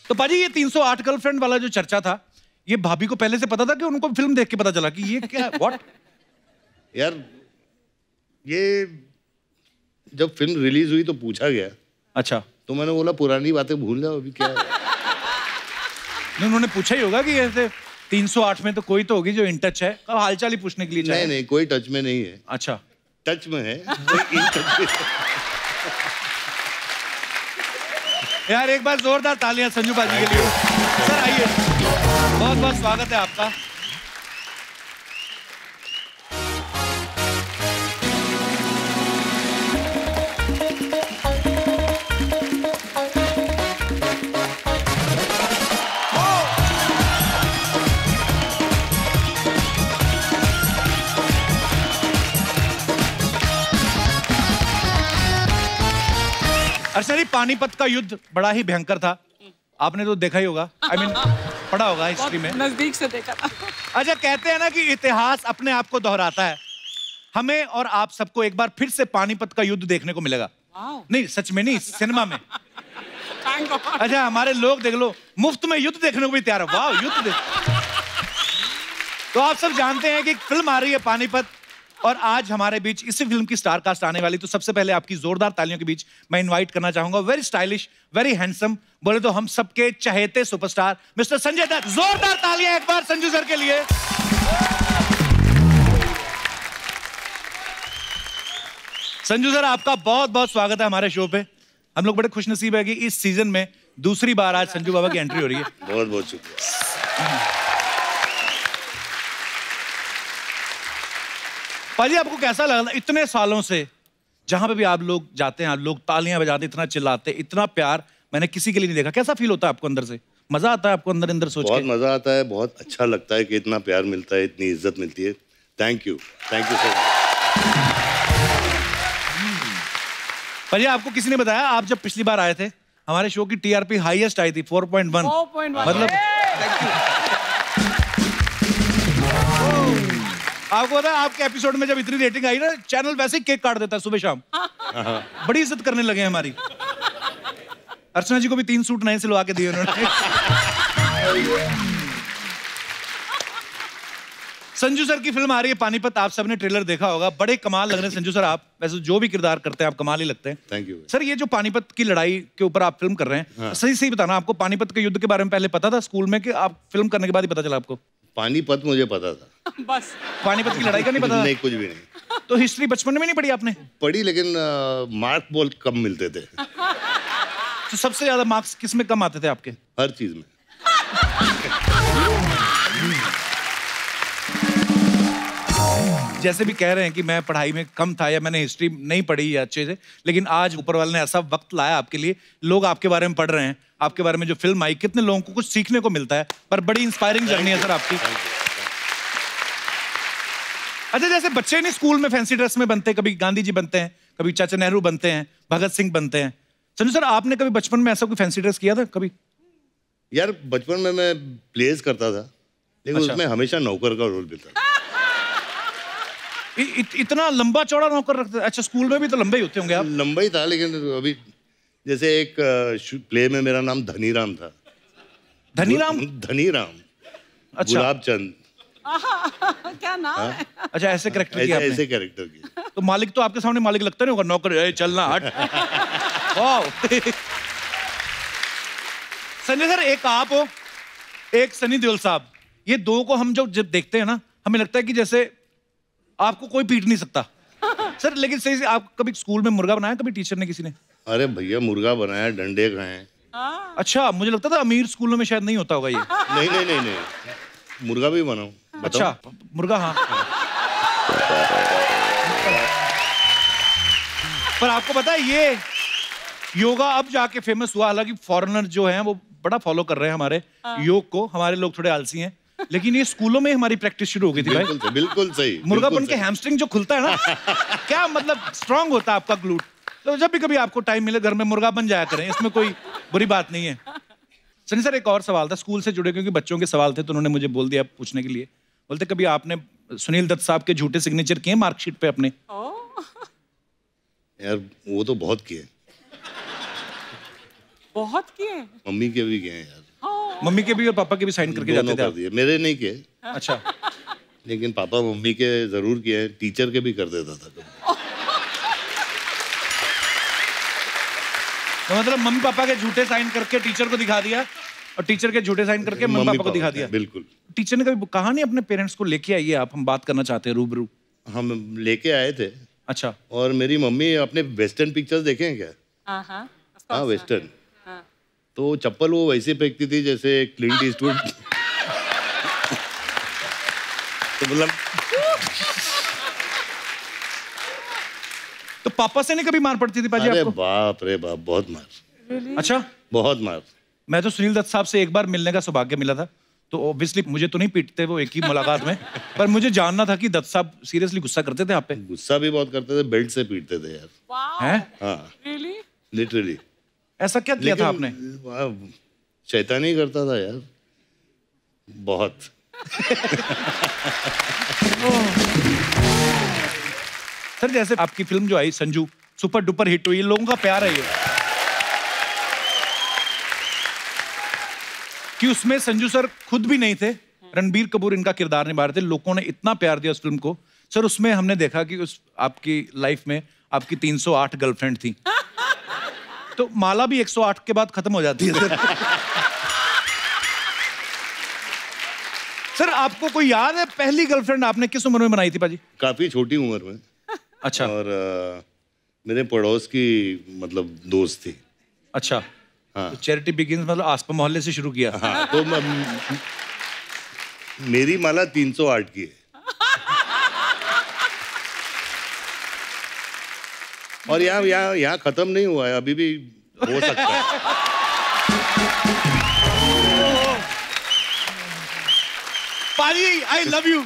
तो पाजी ये 308 गर्लफ्रेंड वाला जो चर्चा था, ये भाभी को पहले से पता था कि उनको फिल्म देख के पता चला कि ये क्या व्हाट? यार ये जब फिल्म रिलीज हुई तो पूछा गया। अच्छा। तो मैंने बोला पुरानी बातें भूल जाओ, अभी क्या है। नहीं, उन्होंने पूछा ही होगा कि ऐसे 308 में तो कोई तो होगी जो इन टच है, हालचाल ही पूछने के लिए चाहे। नहीं, कोई टच में नहीं है। अच्छा, टच में है, इन टच में। यार एक बार जोरदार तालियां संजू पाजी के लिए। सर आइए, बहुत बहुत स्वागत है आपका। अच्छा जी, पानीपत का युद्ध बड़ा ही भयंकर था, आपने तो देखा ही होगा, I mean, पढ़ा होगा हिस्ट्री में, नजदीक से देखा था। अच्छा, कहते हैं ना कि इतिहास अपने आप को दोहराता है। हमें और आप सबको एक बार फिर से पानीपत का युद्ध देखने को मिलेगा। नहीं, सच में नहीं, सिनेमा में। अच्छा, हमारे लोग देख लो, मुफ्त में युद्ध देखने को भी तैयार है। वाह, युद्ध देख। तो आप सब जानते हैं कि एक फिल्म आ रही है पानीपत, और आज हमारे बीच इसी फिल्म की स्टार कास्ट आने वाली। तो सबसे पहले आपकी जोरदार तालियों के बीच मैं इनवाइट करना चाहूंगा वेरी स्टाइलिश, वेरी हैंडसम, बोले तो हम सबके चहेते सुपरस्टार मिस्टर संजय दत्त। जोरदार तालियां एक बार संजू सर के लिए। संजू सर, आपका बहुत बहुत स्वागत है हमारे शो पे। हम लोग बड़े खुशनसीब है कि इस सीजन में दूसरी बार आज संजू बाबा की एंट्री हो रही है। बहुत बहुत शुक्रिया। पाजी, आपको कैसा लगा इतने सालों से जहां पे भी आप लोग जाते हैं, आप लोग तालियां बजाते, इतना चिल्लाते, इतना प्यार मैंने किसी के लिए नहीं देखा। कैसा फील होता है आपको अंदर से? मजा आता है आपको अंदर अंदर सोच के? बहुत मजा आता है, बहुत अच्छा लगता है कि इतना प्यार मिलता है, इतनी इज्जत मिलती है। Thank you so much. पाजी, आपको किसी ने बताया, आप जब पिछली बार आए थे हमारे शो की टीआरपी हाईएस्ट आई थी 4.1। मतलब आपको पता है, आपके एपिसोड में जब इतनी रेटिंग आई ना, चैनल वैसे ही केक काट देता है सुबह शाम। बड़ी इज्जत करने लगे हैं हमारी। अर्चना जी को भी 3 सूट नए सिलवा के दिए उन्होंने। संजू सर की फिल्म आ रही है पानीपत, आप सबने ट्रेलर देखा होगा, बड़े कमाल लग रहे हैं संजू सर। आप वैसे जो भी किरदार करते हैं आप कमाल ही लगते हैं। Thank you sir. ये जो पानीपत की लड़ाई के ऊपर आप फिल्म कर रहे हैं, सही सही बताना, आपको पानीपत के युद्ध के बारे में पहले पता था स्कूल में, कि आप फिल्म करने के बाद ही पता चला आपको? पानीपत मुझे पता था, बस पानीपत की लड़ाई का नहीं पता? नहीं, कुछ भी नहीं। तो हिस्ट्री बचपन में नहीं पढ़ी आपने? पढ़ी, लेकिन मार्क बहुत कम मिलते थे। तो सबसे ज्यादा मार्क्स किस में कम आते थे आपके? हर चीज में। जैसे भी कह रहे हैं कि मैं पढ़ाई में कम था या मैंने हिस्ट्री नहीं पढ़ी या अच्छे से, लेकिन आज ऊपर वाले ने ऐसा वक्त लाया आपके लिए, लोग आपके बारे में पढ़ रहे हैं, आपके बारे में जो फिल्म आई, कितने लोगों को कुछ सीखने को मिलता है। पर बड़ी इंस्पायरिंग जर्नी है सर आपकी। अच्छा, जैसे बच्चे नहीं स्कूल में फैंसी ड्रेस में बनते, कभी गांधी जी बनते हैं, कभी चाचा नेहरू बनते हैं, भगत सिंह बनते हैं। संजू सर, आपने कभी बचपन में ऐसा कोई फैंसी ड्रेस किया था कभी? यार बचपन में मैं प्लेस करता था, लेकिन अच्छा। उसमें हमेशा नौकर का रोल मिलता था। इतना लंबा चौड़ा नौकर रखते? अच्छा, स्कूल में भी तो लंबे ही होते होंगे आप? लंबा ही था, लेकिन अभी जैसे एक प्ले में मेरा नाम धनीराम था। धनीराम? धनीराम। अच्छा। गुलाब चंद। क्या नाम है? अच्छा, ऐसे कैरेक्टर किया आपने? ऐसे कैरेक्टर किया। तो मालिक तो आपके सामने मालिक लगता नहीं होगा, नौकर ए, चलना हट। वाह। संजय सर, एक आप हो, एक सनी देओल साहब, ये दो को हम जब देखते हैं ना, हमें लगता है कि जैसे आपको कोई पीट नहीं सकता। सर, लेकिन सही से आप कभी स्कूल में मुर्गा बनाया कभी टीचर ने, किसी ने? अरे भैया, मुर्गा बनाया, डंडे खाए। अच्छा, मुझे लगता था अमीर स्कूलों में शायद नहीं होता होगा ये। नहीं नहीं नहीं नहीं, मुर्गा भी बनाऊं। अच्छा, मुर्गा, हाँ। पर आपको पता है ये योगा अब जाके फेमस हुआ, हालांकि फॉरेनर जो हैं वो बड़ा फॉलो कर रहे हैं हमारे योग को, हमारे लोग थोड़े आलसी हैं, लेकिन ये स्कूलों में हमारी प्रैक्टिस शुरू हो गई थी भाई। बिल्कुल सही। मुर्गा बन के हैमस्ट्रिंग जो खुलता है ना, क्या मतलब स्ट्रांग होता है आपका ग्लूट। तो जब भी कभी आपको टाइम मिले घर में मुर्गा बन जाया करें, इसमें कोई बुरी बात नहीं है। सनी सर, एक और सवाल था स्कूल से जुड़े, क्योंकि बच्चों के सवाल थे तो उन्होंने मुझे बोल दिया पूछने के लिए। बोलते कभी आपने सुनील दत्त साहब के झूठे सिग्नेचर किए मार्कशीट पे अपने? यार वो तो बहुत किए। बहुत किए। मम्मी के भी किए हैं यार। मम्मी के भी और पापा के भी साइन करके दोनों जाते थे कर आप? दिए, मेरे नहीं किए, अच्छा। लेकिन पापा मम्मी के जरूर किए हैं। टीचर के भी कर देता था कभी। तो मतलब मम्मी पापा के झूठे साइन करके टीचर को दिखा दिया और टीचर के झूठे साइन करके मम्मी पापा को दिखा दिया। बिल्कुल। टीचर ने कभी कहा नहीं अपने पेरेंट्स को लेके आइए आप, हम बात करना चाहते हैं रूबरू? हम लेके आए थे। अच्छा। और मेरी मम्मी अपने वेस्टर्न पिक्चर्स देखे हैं क्या? हाँ वेस्टर्न। तो चप्पल वो वैसे फेंकती थी जैसे क्लिंट ईस्टवुड। तो मतलब तो पापा से नहीं कभी मार पड़ती थी पाजी अरे आपको? बाप रे बाप, बहुत मार। अच्छा। बहुत मार। मैं तो सुनील दत्त साहब से एक बार मिलने का सौभाग्य मिला था, तो ऑब्वियसली मुझे तो नहीं पीटते वो एक ही मुलाकात में, पर मुझे जानना था कि दत्त साहब सीरियसली गुस्सा करते थे आप पे? गुस्सा भी बहुत करते थे, बेल्ट से पीटते थे यार। हैं? हाँ Really? लिटरली। ऐसा क्या किया था आपने? शैतानी करता था यार बहुत। सर जैसे आपकी फिल्म जो आई संजू सुपर डुपर हिट हुई, लोगों का प्यार है ये कि उसमें संजू सर खुद भी नहीं थे, रणबीर कपूर इनका किरदार निभा रहे थे, लोगों ने इतना प्यार दिया उस फिल्म को। सर उसमें हमने देखा कि उस आपकी लाइफ में आपकी 308 गर्लफ्रेंड थी, तो माला भी 108 के बाद खत्म हो जाती है सर। सर आपको कोई याद है पहली गर्लफ्रेंड आपने किस उम्र में बनाई थी पाजी? काफी छोटी उम्र में। अच्छा। और मेरे पड़ोस की मतलब दोस्त थी। अच्छा। हाँ। तो चैरिटी बिगिंस मतलब आसपास मोहल्ले से शुरू किया? हाँ, तो मेरी माला 308 की है। और यहाँ खत्म नहीं हुआ है, अभी भी हो सकता है। पाजी आई लव यू।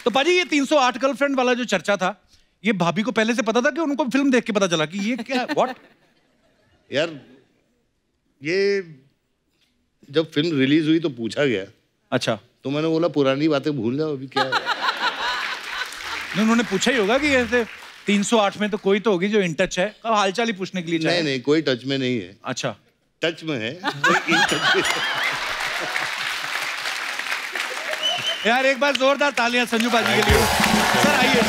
तो पाजी ये 308 गर्लफ्रेंड वाला जो चर्चा था, ये भाभी को पहले से पता था कि उनको फिल्म देख के पता चला कि ये क्या व्हाट? यार ये जब फिल्म रिलीज हुई तो पूछा गया। अच्छा। तो मैंने बोला पुरानी बातें भूल जाओ, अभी क्या है। नहीं उन्होंने पूछा ही होगा कि ऐसे 308 में तो कोई तो होगी जो इन टच है, कब हालचाल ही पूछने के लिए चाहे। नहीं कोई टच में नहीं है। अच्छा। टच में है, कोई इन टच में। यार एक बार जोरदार तालियां संजू पाजी के लिए। सर आइए,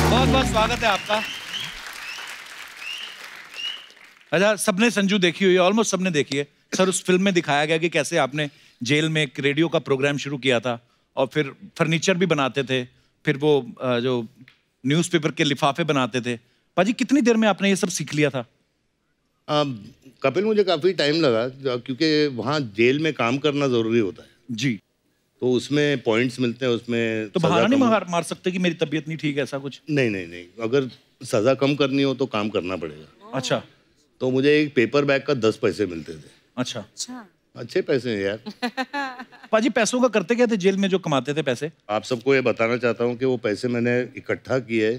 बहुत बहुत स्वागत है आपका। अच्छा सबने संजू देखी हुई है, ऑलमोस्ट सबने देखी है। सर उस फिल्म में दिखाया गया कि कैसे आपने जेल में एक रेडियो का प्रोग्राम शुरू किया था और फिर फर्नीचर भी बनाते थे, फिर वो जो न्यूज़पेपर के लिफाफे बनाते थे। पाजी कितनी देर में आपने ये सब सीख लिया था? कपिल मुझे काफी टाइम लगा, क्योंकि वहाँ जेल में काम करना जरूरी होता है जी। तो उसमें पॉइंट्स मिलते हैं, उसमें तो बहाना नहीं मार सकते कि मेरी तबीयत नहीं ठीक है, ऐसा कुछ? नहीं, अगर सजा कम करनी हो तो काम करना पड़ेगा। अच्छा। तो मुझे एक पेपर बैग का 10 पैसे मिलते थे। अच्छा। अच्छे पैसे हैं यार। पाजी पैसों का करते क्या थे जेल में जो कमाते थे पैसे? आप सबको ये बताना चाहता हूँ कि वो पैसे मैंने इकट्ठा किए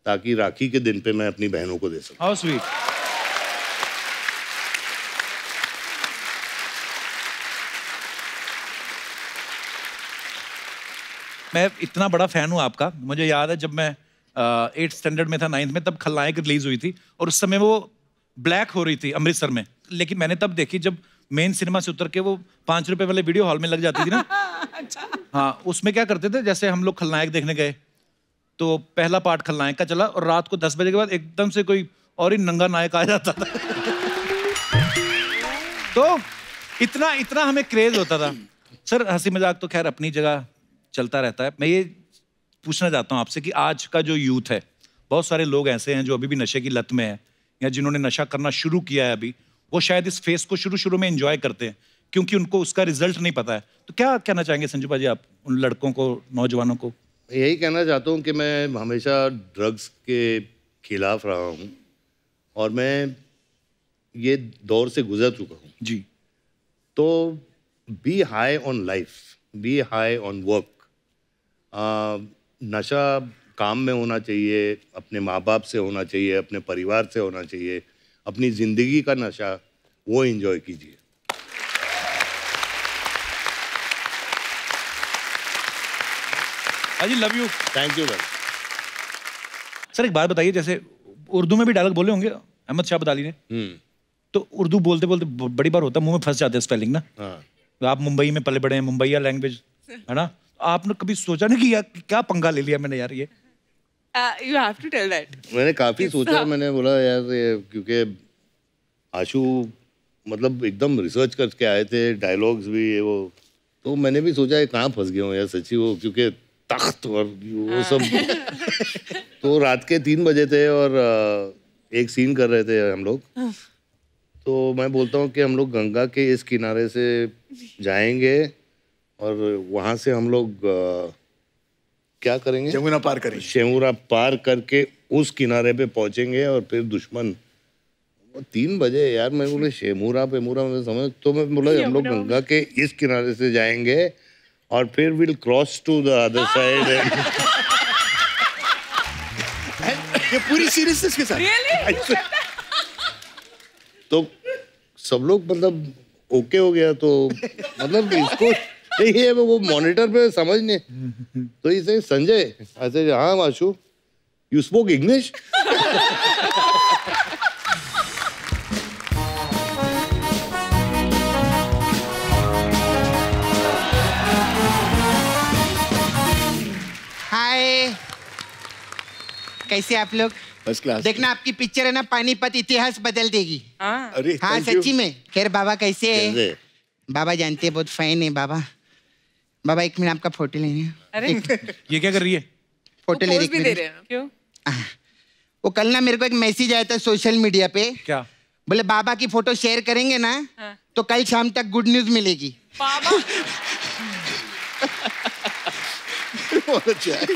ताकि राखी के दिन पे मैं अपनी बहनों को दे सकूं। How sweet. मैं इतना बड़ा फैन हूँ आपका। मुझे याद है जब मैं 8th स्टैंडर्ड में था, 9th में, तब खलनायक रिलीज हुई थी और उस समय वो ब्लैक हो रही थी अमृतसर में, लेकिन मैंने तब देखी जब मेन सिनेमा से उतर के वो 5 रुपए वाले वीडियो हॉल में लग जाती थी ना। अच्छा। हाँ, उसमें क्या करते थे, जैसे हम लोग खलनायक देखने गए तो पहला पार्ट खलनायक का चला और रात को 10 बजे के बाद एकदम से कोई और ही नंगा नायक आ जाता था। तो इतना हमें क्रेज होता था। सर हंसी मजाक तो खैर अपनी जगह चलता रहता है। मैं ये पूछना चाहता हूँ आपसे कि आज का जो यूथ है, बहुत सारे लोग ऐसे हैं जो अभी भी नशे की लत में है या जिन्होंने नशा करना शुरू किया है अभी, वो शायद इस फेस को शुरू में एंजॉय करते हैं क्योंकि उनको उसका रिजल्ट नहीं पता है। तो क्या कहना चाहेंगे संजू पाजी आप उन लड़कों को, नौजवानों को? यही कहना चाहता हूँ कि मैं हमेशा ड्रग्स के खिलाफ रहा हूँ और मैं ये दौर से गुजर चुका हूँ जी। तो be high on life, be high on work. नशा काम में होना चाहिए, अपने माँ बाप से होना चाहिए, अपने परिवार से होना चाहिए। अपनी जिंदगी का नशा वो एंजॉय कीजिए। अजी love you. Thank you. Sir एक बात बताइए, जैसे उर्दू में भी डायलॉग बोले होंगे अहमद शाह अब्दाली ने। तो उर्दू बोलते बोलते बड़ी बार होता है मुंह में फंस जाते हैं स्पेलिंग ना। तो आप मुंबई में पले बड़े हैं, मुंबईया लैंग्वेज है ना। आपने कभी सोचा नहीं कि यार क्या पंगा ले लिया मैंने यार ये? You have to tell that. मैंने काफी सोचा, मैंने बोला यार ये, क्योंकि आशु मतलब एकदम रिसर्च करके आए थे डायलॉग्स भी ये वो, तो मैंने भी सोचा कहाँ फंस गया हूँ यार सच्ची वो, क्योंकि तख्त और वो सब। तो रात के 3 बजे थे और एक सीन कर रहे थे हम लोग। तो मैं बोलता हूँ कि हम लोग गंगा के इस किनारे से जाएंगे और वहाँ से हम लोग क्या करेंगे, जमुना पार करेंगे, शेमुरा पार करके उस किनारे पे पहुंचेंगे और फिर दुश्मन। 3 बजे यार, मैं बोले शेमुरा पे मुरा मैं समझ, तो मैं बोला हम लोग गंगा के इस किनारे से जाएंगे और फिर will cross to the other side. ये पूरी सीरीज के साथ तो सब लोग मतलब ओके हो गया। तो मतलब इसको ये वो मॉनिटर पे समझ नहीं, तो इसे संजय ऐसे, हाँ आशु यू स्पोक इंग्लिश। हाय, कैसे आप लोग? First class. देखना आपकी पिक्चर है ना पानीपत इतिहास बदल देगी। अरे हाँ thank you। सच्ची में। खैर बाबा कैसे है? कैसे? बाबा जानते हैं बहुत फैन है बाबा। बाबा 1 मिनट आपका फोटो लेने हैं। अरे ये क्या कर रही है? फोटो ले पोज भी दे रही रहे हैं। क्यों? वो कल ना मेरे को एक मैसेज आया था सोशल मीडिया पे। क्या? बोले बाबा की फोटो शेयर करेंगे ना तो कल शाम तक गुड न्यूज मिलेगी। बाबा बहुत अच्छा है।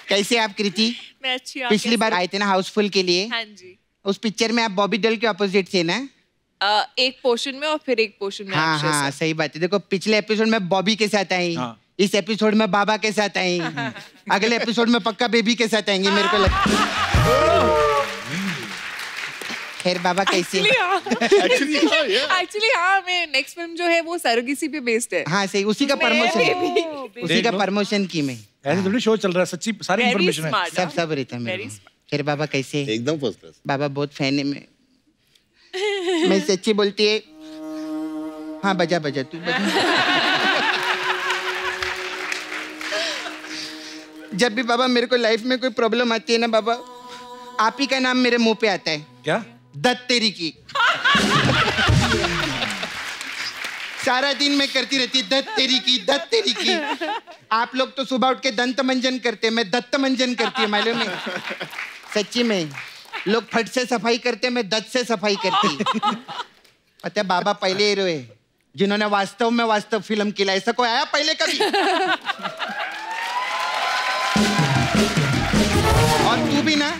कैसे आप कृति? मैं अच्छी हूँ। पिछली बार आए थे ना हाउसफुल के लिए, हाँ जी। उस पिक्चर में आप बॉबी डोल के अपोजिट थे ना? एक पोर्शन में और फिर एक पोर्शन में हाँ अक्षय हाँ सर। सही बात है। देखो पिछले एपिसोड में बॉबी के साथ आई, हाँ। इस एपिसोड में बाबा के साथ आई, अगले एपिसोड में पक्का बेबी के साथ आएंगे मेरे को लगता है। खैर बाबा कैसे? एक्चुअली हाँ, मैं नेक्स्ट फिल्म जो है वो सरोगेसी पे बेस्ड है। हाँ सही, उसी का प्रमोशन, उसी का प्रमोशन की मैं। ऐसे थोड़ी शो चल रहा है, सच्ची सारी Very इन्फॉर्मेशन है। smart, सब सब रहता है मेरे Very को। खैर बाबा कैसे? एकदम फर्स्ट क्लास। बाबा बहुत फैन है मैं सच्ची बोलती है। हाँ बजा बजा तू बजा। जब भी बाबा मेरे को लाइफ में कोई प्रॉब्लम आती है ना बाबा, आप ही का नाम मेरे मुंह पे आता है। क्या? दत्त तेरी की। सारा दिन मैं करती रहती दत्त तेरी की, दत्त तेरी की। आप लोग तो सुबह उठ के दंत मंजन करते, मैं दत्त मंजन करती है मालूम है? सच्ची में लोग फट से सफाई करते, मैं दत्त से सफाई करती। पता है बाबा पहले हीरो है जिन्होंने वास्तव में वास्तव फिल्म किया। ऐसा कोई आया पहले कभी? और तू भी ना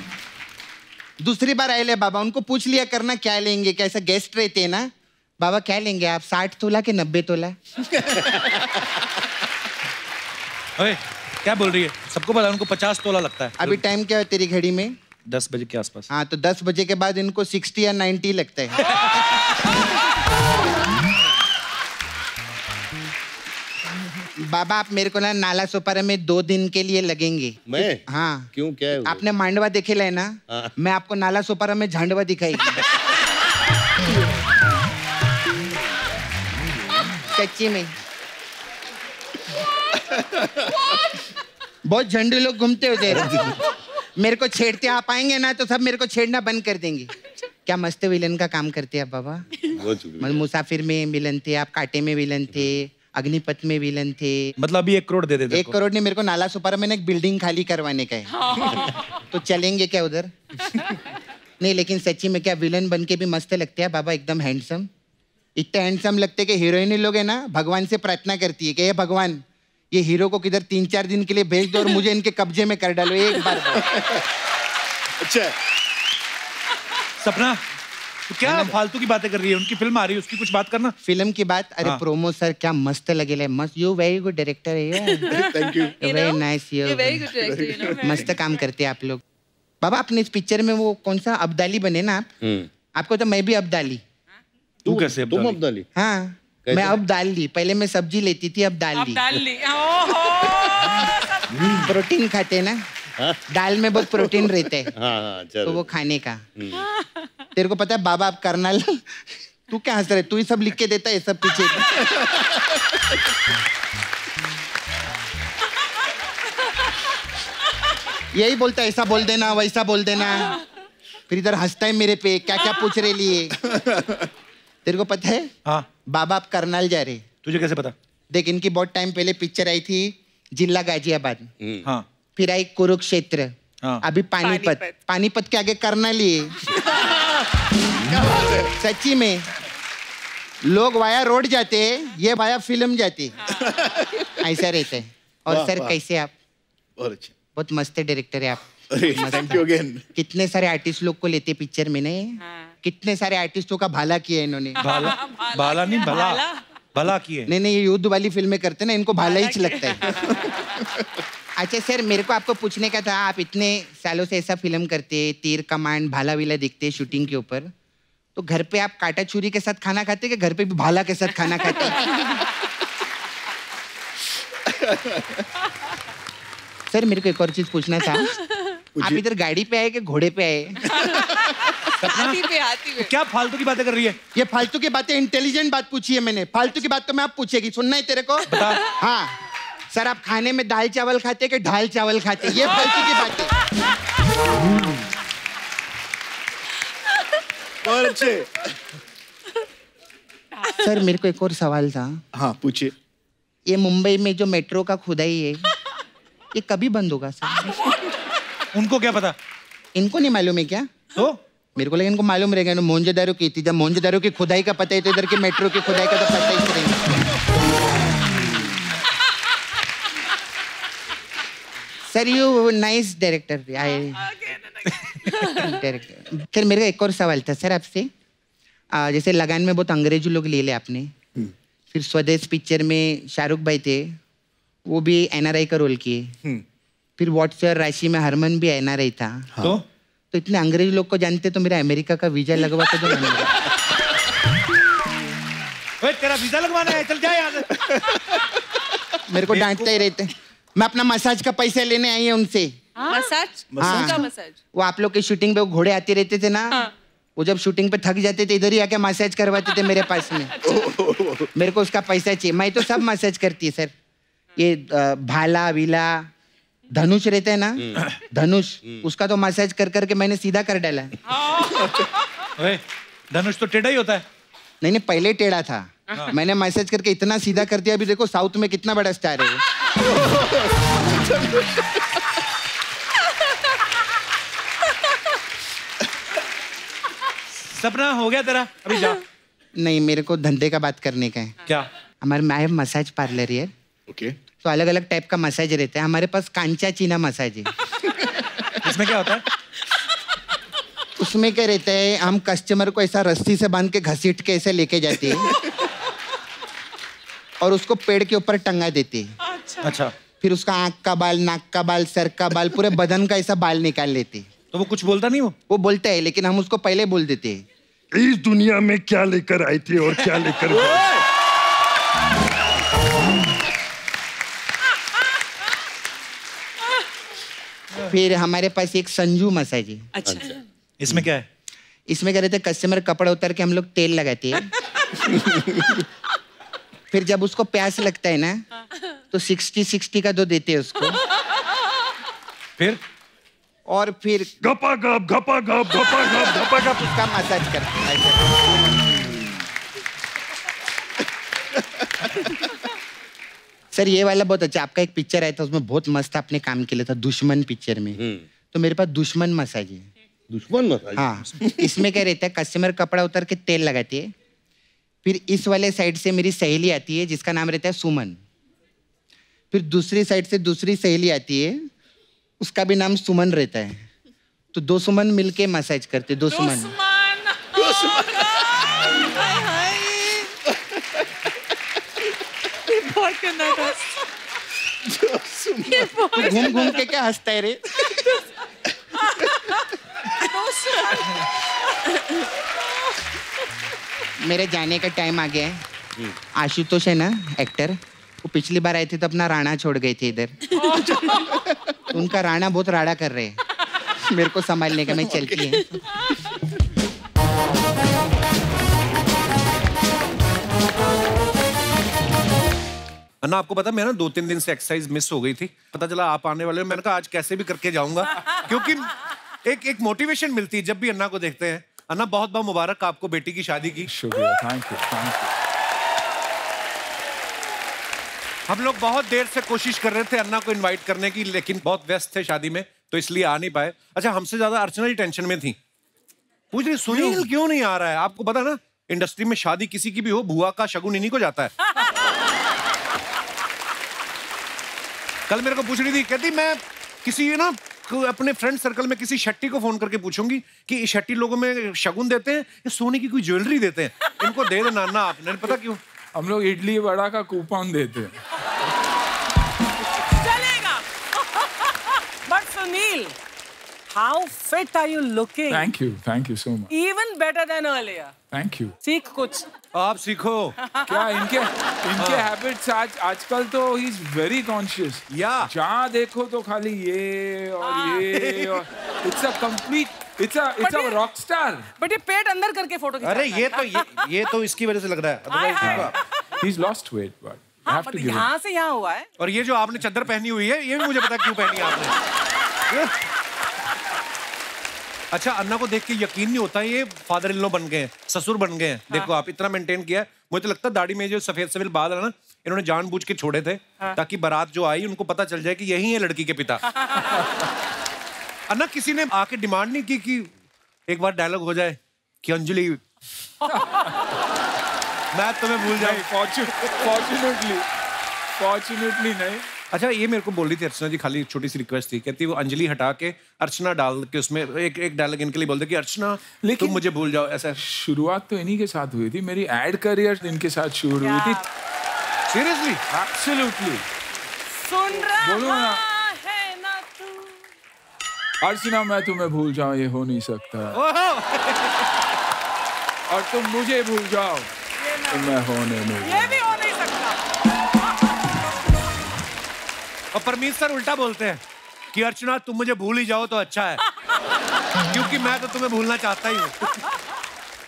दूसरी बार आए ले बाबा, उनको पूछ लिया करना क्या लेंगे, कैसा गेस्ट रहते हैं ना बाबा, क्या लेंगे आप, 60 तोला के 90 तोला? ओए, क्या बोल रही है? सबको पता है उनको 50 तोला लगता है। अभी टाइम क्या है तेरी घड़ी में? 10 बजे के आसपास। हाँ तो 10 बजे के बाद इनको 60 या 90 लगता है। बाबा आप मेरे को ना नाला सोपारा में 2 दिन के लिए लगेंगे। मैं? हाँ। क्यों, क्या है? आपने मांडवा देखे है ना? हाँ। मैं आपको नाला सोपारा में झांडवा दिखाएगी। सच्ची में बहुत झंडे लोग घूमते होते हैं, मेरे को छेड़ते। आप आएंगे ना तो सब मेरे को छेड़ना बंद कर देंगे। क्या मस्त विलन का काम करते हैं आप बाबा। मतलब मुसाफिर में विलन थे आप, कांटे में विलन थे, अग्निपथ में विलन थे। मतलब अभी 1 करोड़ दे देते। 1 करोड़ ने मेरे को नाला सुपारा में एक बिल्डिंग खाली करवाने का है। तो चलेंगे क्या उधर? नहीं लेकिन सच्ची में क्या विलन बन के भी मस्त लगते हैं बाबा, एकदम हैंडसम। इतने हैंडसम लगते कि हीरोइन लोग है ना भगवान से प्रार्थना करती है कि हे भगवान ये हीरो को किधर 3-4 दिन के लिए भेज दो और मुझे इनके कब्जे में कर डालो एक बार। अच्छा सपना तो क्या फालतू की बातें कर रही है? उनकी फिल्म आ रही है, उसकी कुछ बात करना। फिल्म की बात? अरे हाँ। प्रोमो सर क्या मस्त लगे, मस्त। यू वेरी गुड डायरेक्टर है। Thank you. Very nice. You very good director. मस्त काम करते हैं आप लोग। बाबा अपने इस पिक्चर में वो कौन सा अब्दाली बने ना आप? आपको तो मैं भी अब्दाली। तू कैसे? तुम अब्दाली? हाँ मैं अब दाल ली, पहले मैं सब्जी लेती थी अब दाल अब ली। डाल ली। प्रोटीन खाते ना। दाल में बहुत प्रोटीन रहता है, हाँ तो चलो। वो खाने का। तेरे को पता है बाबा आप करनाल, तू क्या हंस रहे, तू ही सब लिख के देता है सब पीछे। यही बोलता है, ऐसा बोल देना वैसा बोल देना, फिर इधर हंसता है मेरे पे, क्या क्या पूछ रहे लिए। तेरे को पता है हाँ बाबा आप करनाल जा रहे, तुझे कैसे पता? देख इनकी बहुत टाइम पहले पिक्चर आई थी जिला गाजियाबाद, हाँ फिर आई कुरुक्षेत्र, हाँ। अभी पानीपत। पानीपत के आगे करनाल ही है। सच्ची में लोग वाया रोड जाते, ये वाया फिल्म जाती, ऐसा रहता है। और वाह, सर वाह। कैसे आप? बहुत अच्छे। बहुत मस्त डायरेक्टर है आप। अरे थैंक यू अगेन। कितने सारे आर्टिस्ट लोग को लेते पिक्चर में ने, कितने सारे आर्टिस्टों का भाला किया इन्होंने। भाला भाला नहीं भला भला किए। नहीं नहीं, ये युद्ध वाली फिल्में करते ना, इनको भाला ही लगता है। अच्छा सर, मेरे को आपको पूछने का था, आप इतने सालों से ऐसा फिल्म करते, तीर कमान भाला विला दिखते शूटिंग के ऊपर, तो घर पे आप काटा छुरी के साथ खाना खाते कि घर पे भी भाला के साथ खाना खाते? सर मेरे को एक और चीज पूछना था, आप इधर गाड़ी पे आए कि घोड़े पे आए? हाथी पे। क्या फालतू की बातें कर रही है? ये फालतू की बातें, इंटेलिजेंट बात पूछी है मैंने, फालतू की बात तो मैं आप पूछेगी, सुनना है तेरे को? हाँ सर, आप खाने में दाल चावल खाते कि ढाल चावल खाते? ये फालतू की बात है। बहुत अच्छे। सर मेरे को एक और सवाल था, हाँ पूछिए। ये मुंबई में जो मेट्रो का खुदाई है, ये कभी बंद होगा सर? उनको क्या पता? इनको नहीं मालूम है क्या? तो मेरे को लगा इनको मालूम रहेगा, इन्होंने मोहनजोदड़ो की थी, जब मोहनजोदड़ो की खुदाई का पता है तो इधर की मेट्रो की खुदाई का तो पता ही रहेगा। Sir you nice director. Director sir, मेरे का एक और सवाल था सर आपसे, जैसे लगान में बहुत अंग्रेजी लोग ले ले आपने, फिर स्वदेश पिक्चर में शाहरुख भाई थे, वो भी एनआरआई का रोल किए, फिर व्हाट्सएप राशि में हरमन भी एनआरआई था। तो इतने अंग्रेजी लोग को जानते तो मेरा अमेरिका का वीजा लगवा के दो। तेरा वीजा लगवाना है, चल जा यहाँ से। मेरे को डांटते ही रहते, मैं अपना मसाज का पैसा लेने आई है उनसे। मसाज? हाँ। का मसाज? वो आप लोग की शूटिंग पे वो घोड़े आते रहते थे ना, वो जब शूटिंग पे थक जाते थे इधर ही आके मसाज करवाते थे मेरे पास में। मेरे को उसका पैसा चाहिए, मैं तो सब मसाज करती है सर। ये भाला विला धनुष रहता है ना, धनुष, उसका तो मसाज कर करके मैंने सीधा कर डाला। धनुष तो टेढ़ा ही होता है। नहीं नहीं, पहले टेढ़ा था, मैंने मैसेज करके इतना सीधा कर दिया, अभी देखो साउथ में कितना बड़ा स्टार है वो। सपना हो गया तेरा, अभी जा। नहीं, मेरे को धंधे का बात करने का है। क्या? हमारे में मसाज पार्लर है, ओके। तो अलग अलग टाइप का मसाज रहता है। हमारे पास कांचा चीना मसाज है। इसमें क्या होता है? उसमें क्या रहता है, हम कस्टमर को ऐसा रस्सी से बांध के घसीट के ऐसे लेके जाते हैं और उसको पेड़ के ऊपर टंगा देते हैं। अच्छा। फिर उसका आंख का बाल, नाक का बाल, सर का बाल, पूरे बदन का ऐसा बाल निकाल लेते हैं। तो वो कुछ बोलता नहीं? वो बोलता है, लेकिन हम उसको पहले बोल देते हैं। इस दुनिया में क्या लेकर आई थी और क्या लेकर गई? फिर हमारे पास एक संजू मसाज है। अच्छा। इसमें क्या है? इसमें क्या रहता है, कस्टमर कपड़ा उतार के हम लोग तेल लगाते हैं। फिर जब उसको प्यास लगता है ना, तो 60-60 का दो देते हैं उसको। फिर और फिर गपा गप उसका मसाज करते हैं। सर ये वाला बहुत अच्छा, आपका एक पिक्चर आया था उसमें बहुत मस्त आपने काम किया था, दुश्मन पिक्चर में। तो मेरे पास दुश्मन मसाज है। दुश्मन मसाज? हाँ। इसमें क्या रहता है, कस्टमर कपड़ा उतार के तेल लगाती है, फिर इस वाले साइड से मेरी सहेली आती है जिसका नाम रहता है सुमन, फिर दूसरी साइड से दूसरी सहेली आती है, उसका भी नाम सुमन रहता है। तो दो सुमन मिलके मसाज करते, दो सुमन। घूम घूम के क्या हंसता है रे? मेरे जाने का टाइम आ गया है। आशुतोष है ना एक्टर, वो पिछली बार आए थे तो अपना राणा छोड़ गए थे इधर। उनका राणा बहुत राड़ा कर रहे हैं, मेरे को संभालने का, मैं चलती है। अन्ना आपको पता मैं ना 2-3 दिन से एक्सरसाइज मिस हो गई थी, पता चला आप आने वाले हो, मैंने कहा आज कैसे भी करके जाऊंगा, क्योंकि एक मोटिवेशन मिलती है जब भी अन्ना को देखते हैं। अन्ना बहुत बहुत मुबारक आपको बेटी की शादी की। शुक्रिया, थैंक यू। हम लोग बहुत देर से कोशिश कर रहे थे अन्ना को इनवाइट करने की, लेकिन बहुत व्यस्त थे शादी में, तो इसलिए आ नहीं पाए। अच्छा, हमसे ज्यादा अर्चना ही टेंशन में थी, पूछ रही सुनील क्यों नहीं आ रहा है। आपको पता ना इंडस्ट्री में शादी किसी की भी हो, बुआ का शगुन इन्हीं को जाता है। कल मेरे को पूछ रही थी, कहती मैं किसी ना अपने फ्रेंड सर्कल में किसी शट्टी को फोन करके पूछूंगी कि इस शट्टी लोगों में शगुन देते हैं या सोने की कोई ज्वेलरी देते हैं, इनको दे देना ना आपने। पता क्यों? हम लोग इडली वड़ा का कूपन देते हैं। चलेगा। But Sunil, how fit are you looking? Thank you so much. Even better than earlier. Thank you. सीख कुछ। आप सीखो। क्या इनके हैबिट्स आजकल तो ही इज वेरी कॉन्शियस। या जहाँ देखो तो खाली ये और ये और it's a complete it's a rock star. But ये पेट अंदर करके फोटो खींचा। अरे ये तो इसकी वजह से लग रहा है, otherwise He's lost weight, but I हाँ, have to give him. यहाँ से यहाँ हुआ है। और ये जो आपने चादर पहनी हुई है, ये भी मुझे पता क्यों पहनी है आपने। अच्छा, अन्ना को देख के यकीन नहीं होता ये फादर इन लॉ बन गए हैं, ससुर बन गए हैं। देखो आप इतना मेंटेन किया है। मुझे तो लगता है दाढ़ी में जो सफेद बाल है ना, इन्होंने जानबूझ के छोड़े थे ताकि बारात जो आई उनको पता चल जाए कि यही है लड़की के पिता। अन्ना, किसी ने आके डिमांड नहीं की कि एक बार डायलॉग हो जाए कि अंजलि मैं तुम्हें भूल जाऊं? फॉर्चुनेटली नहीं। अच्छा, ये मेरे को बोल रही थी अर्चना जी, खाली छोटी सी रिक्वेस्ट थी, कहती वो अंजलि हटा के अर्चना डाल के उसमें एक डायलॉग इनके लिए बोल दे कि अर्चना तुम मुझे भूल जाओ। ऐसा शुरुआत तो इन्हीं के साथ हुई थी, मेरी एड करियर इनके साथ शुरू हुई थी। सीरियसली? एब्सोल्युटली। सुन रहा बोलो ना। है ना तू। अर्चना, मैं तुम्हें भूल जाऊं ये हो नहीं सकता, और तुम मुझे भूल जाओ तो मैं होने नहीं। ये भी हो नहीं सकता। और परमीत सर उल्टा बोलते हैं कि अर्चना तुम मुझे भूल ही जाओ तो अच्छा है, क्योंकि मैं तो तुम्हें भूलना चाहता ही हूँ।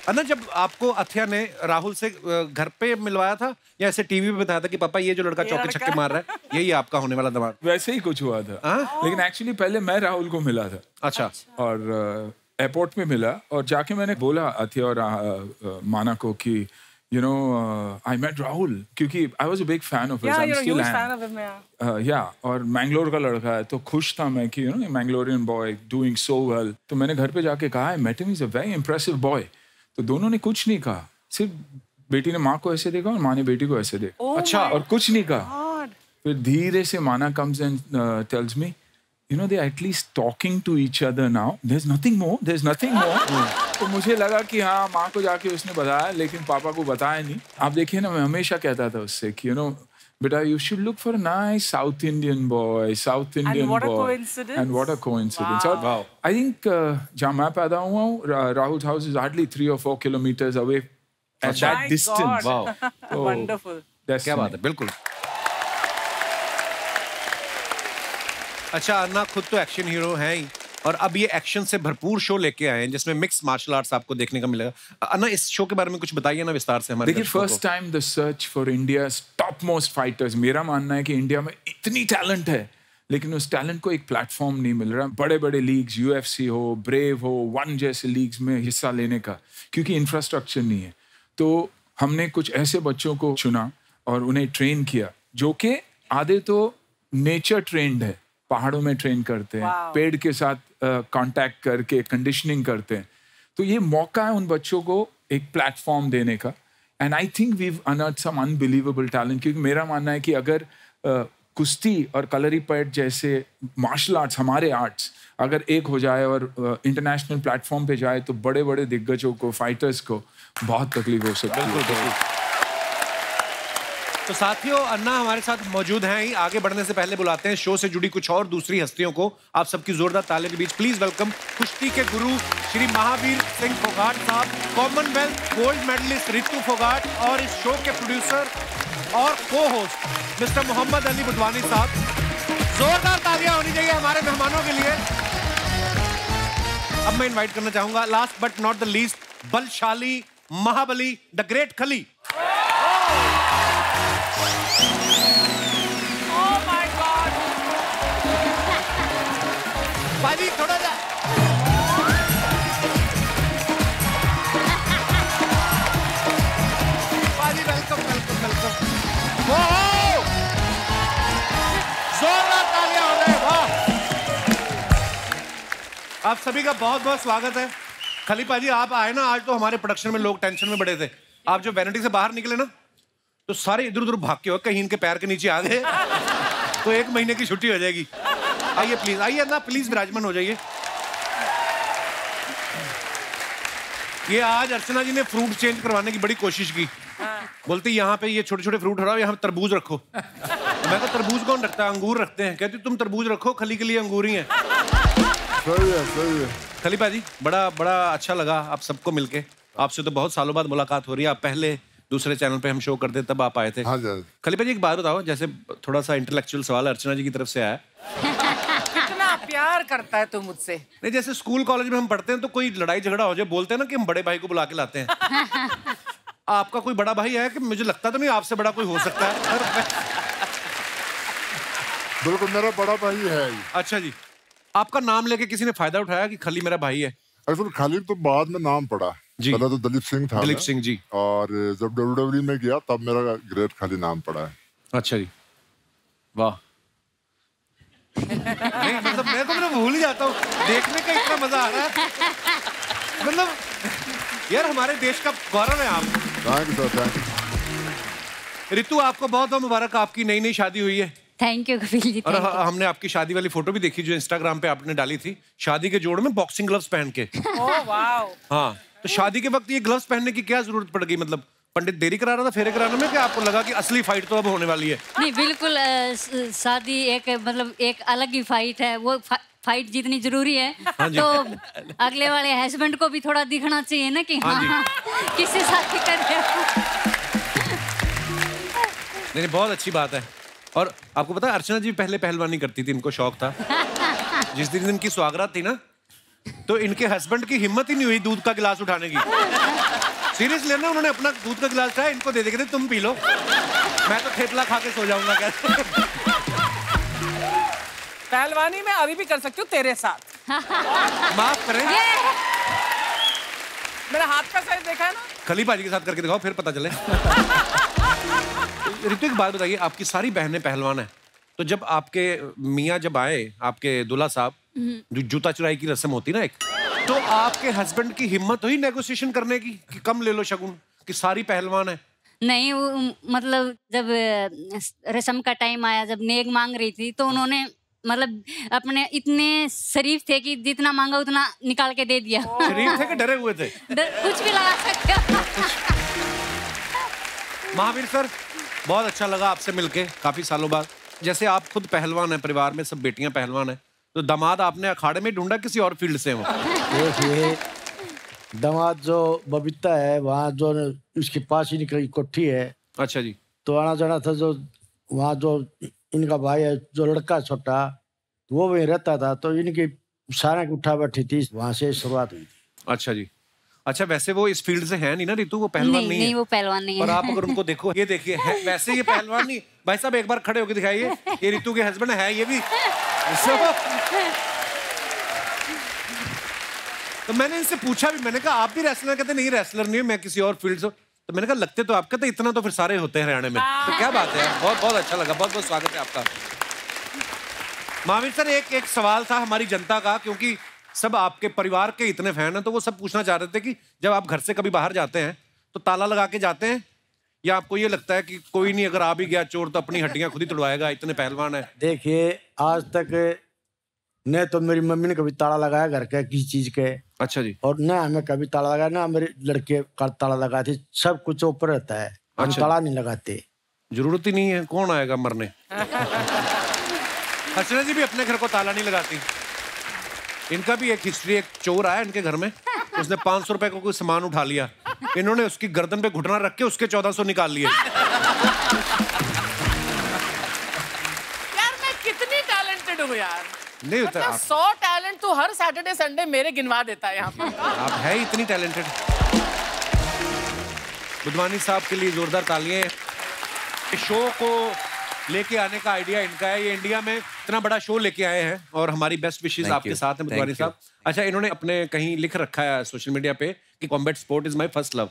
अन्ना, जब आपको अथिया ने राहुल से घर पे मिलवाया था या ऐसे टीवी पे बताया था कि पापा ये जो लड़का चौके छक्के मार रहा है यही आपका होने वाला दामाद? वैसे ही कुछ हुआ था। लेकिन एक्चुअली पहले मैं राहुल को मिला था। अच्छा। और एयरपोर्ट में मिला और जाके मैंने बोला अथिया और माना को कि you know, I met Rahul क्योंकि I was a big fan of his. Yeah, I'm you're a still huge am. fan of him, yeah. Yeah, और मैंगलोर का लड़का है तो खुश था मैं कि Mangalorean boy doing so well. तो मैंने घर पे जाके कहा I met him, he's a very impressive boy. तो दोनों ने कुछ नहीं कहा, सिर्फ बेटी ने माँ को ऐसे देखा और माँ ने बेटी को ऐसे देखा। अच्छा। और कुछ नहीं कहा। फिर धीरे से माना comes and tells me, you know, they're at least talking to each other now. There's nothing more. तो मुझे लगा कि हाँ, माँ को जाके उसने बताया, लेकिन पापा को बताया नहीं। आप देखिए ना, मैं हमेशा कहता था उससे कि बेटा, you should look for a nice South Indian boy. And what a coincidence. And what a coincidence. Wow. I think जहाँ मैं पैदा हुआ हूँ, Rahul's house is hardly 3 or 4 kilometers away at that distance. Wow. So, Wonderful. क्या बात है, बिल्कुल। अच्छा, अन्ना खुद तो एक्शन हीरो हैं ही, और अब ये एक्शन से भरपूर शो लेके आए हैं जिसमें मिक्स मार्शल आर्ट्स आपको देखने का मिलेगा। अन्ना, इस शो के बारे में कुछ बताइए ना विस्तार से हमारे। देखिए, first time the search for India's top most fighters. मेरा मानना है कि इंडिया में इतनी टैलेंट है, लेकिन उस टैलेंट को एक प्लेटफॉर्म नहीं मिल रहा। बड़े बड़े लीग्स, UFC हो, ब्रेव हो, वन जैसे लीग्स में हिस्सा लेने का, क्योंकि इंफ्रास्ट्रक्चर नहीं है। तो हमने कुछ ऐसे बच्चों को चुना और उन्हें ट्रेन किया, जो कि आधे तो नेचर ट्रेंड है, पहाड़ों में ट्रेन करते हैं, पेड़ के साथ कांटेक्ट करके कंडीशनिंग करते हैं। तो ये मौका है उन बच्चों को एक प्लेटफॉर्म देने का। एंड आई थिंक वी अनर्थ सम अनबिलीवेबल टैलेंट, क्योंकि मेरा मानना है कि अगर कुश्ती और कलरीपयट जैसे मार्शल आर्ट्स, हमारे आर्ट्स अगर एक हो जाए और इंटरनेशनल प्लेटफॉर्म पे जाए, तो बड़े बड़े दिग्गजों को, फाइटर्स को बहुत तकलीफ हो सकती है। तो साथियों, अन्ना हमारे साथ मौजूद हैं ही। आगे बढ़ने से पहले बुलाते हैं शो से जुड़ी कुछ और दूसरी हस्तियों को। आप सबकी जोरदार तालियों के बीच प्लीज वेलकम कुश्ती के गुरु श्री महावीर सिंह फोगाट साहब, Commonwealth gold medallist Ritu Phogat, और इस शो के प्रोड्यूसर और cohost mister Mohammad Ali Budhwani साहब। जोरदार तालियां होनी चाहिए हमारे मेहमानों के लिए। अब मैं इनवाइट करना चाहूंगा last but not the least, बलशाली महाबली द ग्रेट खली। Oh my God! बाजी थोड़ा जा। बाजी वेलकम वेलकम वेलकम। जोरदार तालियां हो रहे हैं, वाह। आप सभी का बहुत बहुत स्वागत है। खली पाजी आप आए ना, आज तो हमारे प्रोडक्शन में लोग टेंशन में बड़े थे। आप जो वैनिटी से बाहर निकले ना, तो सारे इधर उधर भाग के हो, कहीं इनके पैर के नीचे आ गए तो 1 महीने की छुट्टी हो जाएगी। आइए प्लीज, आइए ना प्लीज, विराजमान हो जाइए। ये आज अर्चना जी ने फ्रूट चेंज करवाने की बड़ी कोशिश की। बोलती यहाँ पे ये छोटे छोटे फ्रूट हटाओ, यहाँ पे तरबूज रखो। मैं तो तरबूज कौन रखता है, अंगूर रखते हैं। कहती तुम तरबूज रखो, खली के लिए अंगूर ही है। सही है, सही है। खली पाजी बड़ा बड़ा अच्छा लगा आप सबको मिलके। आपसे तो बहुत सालों बाद मुलाकात हो रही है। आप पहले दूसरे चैनल पे हम शो करते तब आप आए थे। हाँ जी। खली पाजी एक बात बताओ, जैसे थोड़ा सा इंटेलेक्चुअल सवाल अर्चना जी की तरफ से आया। कितना प्यार करता है तू मुझसे। नहीं, जैसे स्कूल कॉलेज में हम पढ़ते हैं तो कोई लड़ाई झगड़ा हो जाए, बोलते हैं ना कि हम बड़े भाई को बुला के लाते हैं। आपका कोई बड़ा भाई है कि? मुझे लगता तो नहीं आपसे बड़ा कोई हो सकता है। बिल्कुल मेरा बड़ा भाई है। अच्छा जी, आपका नाम लेके किसी ने फायदा उठाया कि खली मेरा भाई है? एक्चुअली खाली तो बाद में नाम पड़ा जी। पहले तो दलीप सिंह था। दलीप सिंह जी। और जब WWE में गया तब मेरा ग्रेट खाली नाम पड़ा है। अच्छा जी, वाह। नहीं मतलब मैं तो भूल ही जाता हूँ, देखने का इतना मजा आ रहा है। मतलब यार हमारे देश का गौरव है आप। Thank you sir, thank you. Ritu आपको बहुत बहुत मुबारक, आपकी नई नई शादी हुई है। Thank you Kapil ji. और हमने आपकी शादी वाली फोटो भी देखी जो इंस्टाग्राम पे आपने डाली थी, शादी के जोड़ में बॉक्सिंग ग्लव्स पहन के। Oh wow. हाँ, तो शादी के वक्त ये ग्लव्स पहनने की क्या जरूरत पड़ गई? मतलब पंडित देरी करा रहा था फेरे कराने में, कि आपको लगा कि असली फाइट तो अब होने वाली है? नहीं बिल्कुल, शादी एक मतलब एक अलग ही फाइट है। वो फाइट जितनी जरूरी है तो अगले वाले हस्बैंड को भी थोड़ा दिखना चाहिए ना कि हाँ किससे शादी कर रहे हो। नहीं, बहुत अच्छी बात है। और आपको पता है अर्चना जी पहले पहलवानी करती थी, इनको शौक था। जिस दिन इनकी सुहागरात थी ना, तो इनके हस्बैंड की हिम्मत ही नहीं हुई दूध का गिलास उठाने की। सीरियस लेना, उन्होंने अपना दूध का गिलास उठाया, इनको दे देंगे तुम पी लो, मैं तो थेपला खा के सो जाऊंगा। क्या पहलवानी में अभी भी कर सकती हूँ तेरे साथ। माफ करें, मेरा हाथ का साइज देखा है ना? खली पाजी के साथ करके दिखाओ फिर पता चले। रितु एक बात बताइए, आपकी सारी बहनें पहलवान है, तो जब आपके मियाँ जब आए, आपके दूल्हा साहब, जो जूता चुराई की रस्म होती ना एक, तो आपके हस्बैंड की हिम्मत हुई नेगोशिएशन करने की कि कम ले लो शगुन, कि सारी पहलवान है? नहीं वो मतलब जब रस्म का टाइम आया, जब नेक मांग रही थी, तो उन्होंने मतलब अपने इतने शरीफ थे कि जितना मांगा उतना निकाल के दे दिया। शरीफ थे कि डरे हुए थे? कुछ भी लगा सकते हो। महावीर सर, बहुत अच्छा लगा आपसे मिलके काफी सालों बाद। जैसे आप खुद पहलवान हैं, परिवार में सब बेटियां पहलवान हैं, तो दामाद आपने अखाड़े में ढूंढा किसी और फील्ड से? वो देखिए दामाद जो बबीता है, वहाँ जो उसके पास ही निकली कोठी है। अच्छा जी। तो आना जाना था, जो वहाँ जो इनका भाई है, जो लड़का छोटा, वो वहीं रहता था, तो इनकी सारा उठा बैठी थी, वहाँ से शुरुआत हुई थी। अच्छा जी। अच्छा, वैसे वो इस फील्ड से है नहीं ना रितु, वो पहलवान नहीं है? नहीं वो पहलवान नहीं है। और आप अगर उनको देखो, ये देखिए वैसे ये पहलवान नहीं। भाई साहब एक बार खड़े होकर दिखाइए, ये रितु के हस्बैंड है ये भी। तो मैंने इनसे पूछा भी, मैंने कहा आप भी रेसलर? कहते नहीं रेसलर नहीं, मैं किसी और फील्ड से। तो मैंने कहा लगते तो आपका, तो इतना तो फिर सारे होते हैं हरियाणा में। तो क्या बात है, बहुत बहुत अच्छा लगा, बहुत बहुत स्वागत है आपका। महावीर सर, एक सवाल था हमारी जनता का, क्योंकि सब आपके परिवार के इतने फैन हैं, तो वो सब पूछना चाह रहे थे कि जब आप घर से कभी बाहर जाते हैं तो ताला लगा के जाते हैं, या आपको ये लगता है कि कोई नहीं, अगर आ भी गया चोर तो अपनी हड्डियां खुद ही तोड़वाएगा, इतने पहलवान है? देखिए आज तक न तो मेरी मम्मी ने कभी ताला लगाया घर के किसी चीज के। अच्छा जी। और न हमें कभी ताला लगाया, ना मेरे लड़के का ताला लगा थे। सब कुछ ऊपर रहता है, हम अच्छा। ताला नहीं लगाते, जरूरत ही नहीं है, कौन आएगा मरने। अर्चना जी भी अपने घर को ताला नहीं लगाती। इनका भी एक हिस्ट्री, एक चोर आया इनके घर में, उसने 500 रुपए को कोई सामान उठा लिया, इन्होंने उसकी गर्दन पे घुटना रख के उसके 1400 निकाल लिए। यार मैं कितनी हूँ यार। नहीं होता मतलब आप। 100 टैलेंट तो हर सैटरडे संडे मेरे गिनवा देता है यहाँ पर। आप है इतनी टैलेंटेड। बुधवानी साहब के लिए जोरदार तालियां। शो को लेके आने का आइडिया इनका है। ये इंडिया में इतना बड़ा शो लेके आए हैं और हमारी बेस्ट विशेस आपके साथ हैं बुधवानी साहब। अच्छा, इन्होंने अपने कहीं लिख रखा है सोशल मीडिया पे कि combat sport is my first love.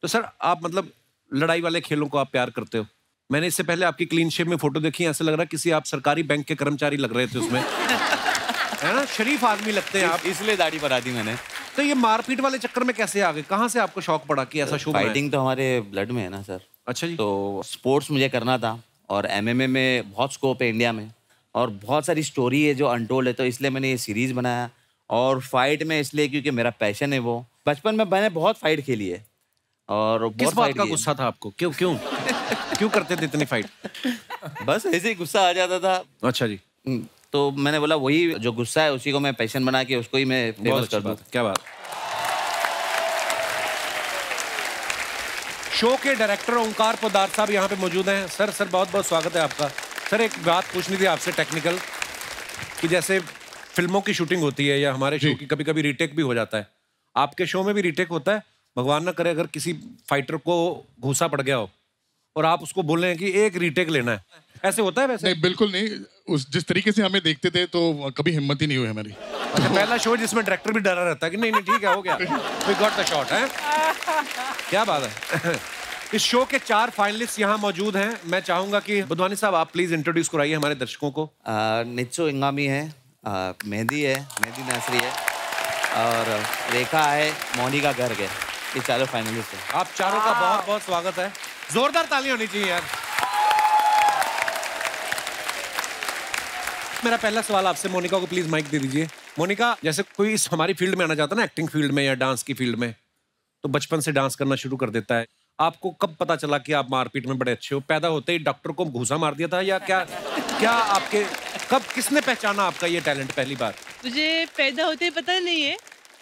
तो सर आप मतलब लड़ाई वाले खेलों को आप प्यार करते हो। मैंने इससे पहले आपकी क्लीन शेव में फोटो देखी, ऐसे लग रहा है किसी आप सरकारी बैंक के कर्मचारी लग रहे थे उसमें। है ना, शरीफ आदमी लगते हैं आप। इसलिए दाढ़ी बढ़ा दी मैंने। तो ये मारपीट वाले चक्कर में कैसे आ गए? कहाँ से आपको शौक पड़ा कि ऐसा शो बनाएं? फाइटिंग तो हमारे ब्लड में है ना सर। अच्छा जी। तो स्पोर्ट्स मुझे करना था और एमएमए में बहुत स्कोप है इंडिया में और बहुत सारी स्टोरी है जो अनटोल्ड है, तो इसलिए मैंने ये सीरीज बनाया। और फाइट में इसलिए क्योंकि मेरा पैशन है वो। बचपन में मैंने बहुत फाइट खेली है और किस बात का गुस्सा था आपको? क्यों क्यों क्यों करते थे इतनी फाइट? बस ऐसे ही गुस्सा आ जाता था। अच्छा जी। तो मैंने बोला वही जो गुस्सा है उसी को मैं पैशन बना के उसको ही मैं फेमस कर दूं। क्या बात। शो के डायरेक्टर ओंकार पोदार साहब यहाँ पे मौजूद हैं। सर बहुत बहुत स्वागत है आपका। सर एक बात पूछनी थी आपसे टेक्निकल, कि जैसे फिल्मों की शूटिंग होती है या हमारे शो की कभी कभी रीटेक भी हो जाता है, आपके शो में भी रीटेक होता है? भगवान ना करे अगर किसी फाइटर को घूसा पड़ गया हो और आप उसको बोल रहे हैं कि एक रीटेक लेना है, ऐसे होता है? वैसे नहीं, बिल्कुल नहीं। उस जिस तरीके से हमें देखते थे तो कभी हिम्मत ही नहीं हुई हमारी। अच्छा, पहला शो जिसमें डायरेक्टर भी डरा रहता है कि नहीं नहीं ठीक है हो गया, वी गॉट द शॉट है। क्या बात है। इस शो के 4 फाइनलिस्ट यहाँ मौजूद हैं। मैं चाहूंगा कि बुधवानी साहब आप प्लीज इंट्रोड्यूस कराइए हमारे दर्शकों को। नित्सो इंगामी है, मेहंदी नासरी है और रेखा है, मोनिका गर्ग है। ये चारों फाइनलिस्ट हैं। आप चारों का बहुत बहुत स्वागत है। जोरदार तालियां होनी चाहिए यार। मेरा पहला सवाल आपसे, मोनिका को प्लीज माइक दे दीजिए। मोनिका, जैसे कोई इस हमारी फील्ड में आना चाहता है ना, एक्टिंग फील्ड में या डांस की फील्ड में, तो बचपन से डांस करना शुरू कर देता है। आपको कब पता चला कि आप मारपीट में बड़े अच्छे हो? पैदा होते ही डॉक्टर को घूसा मार दिया था या क्या आपके कब किसने पहचाना आपका ये टैलेंट पहली बार? मुझे पैदा होते ही पता नहीं है,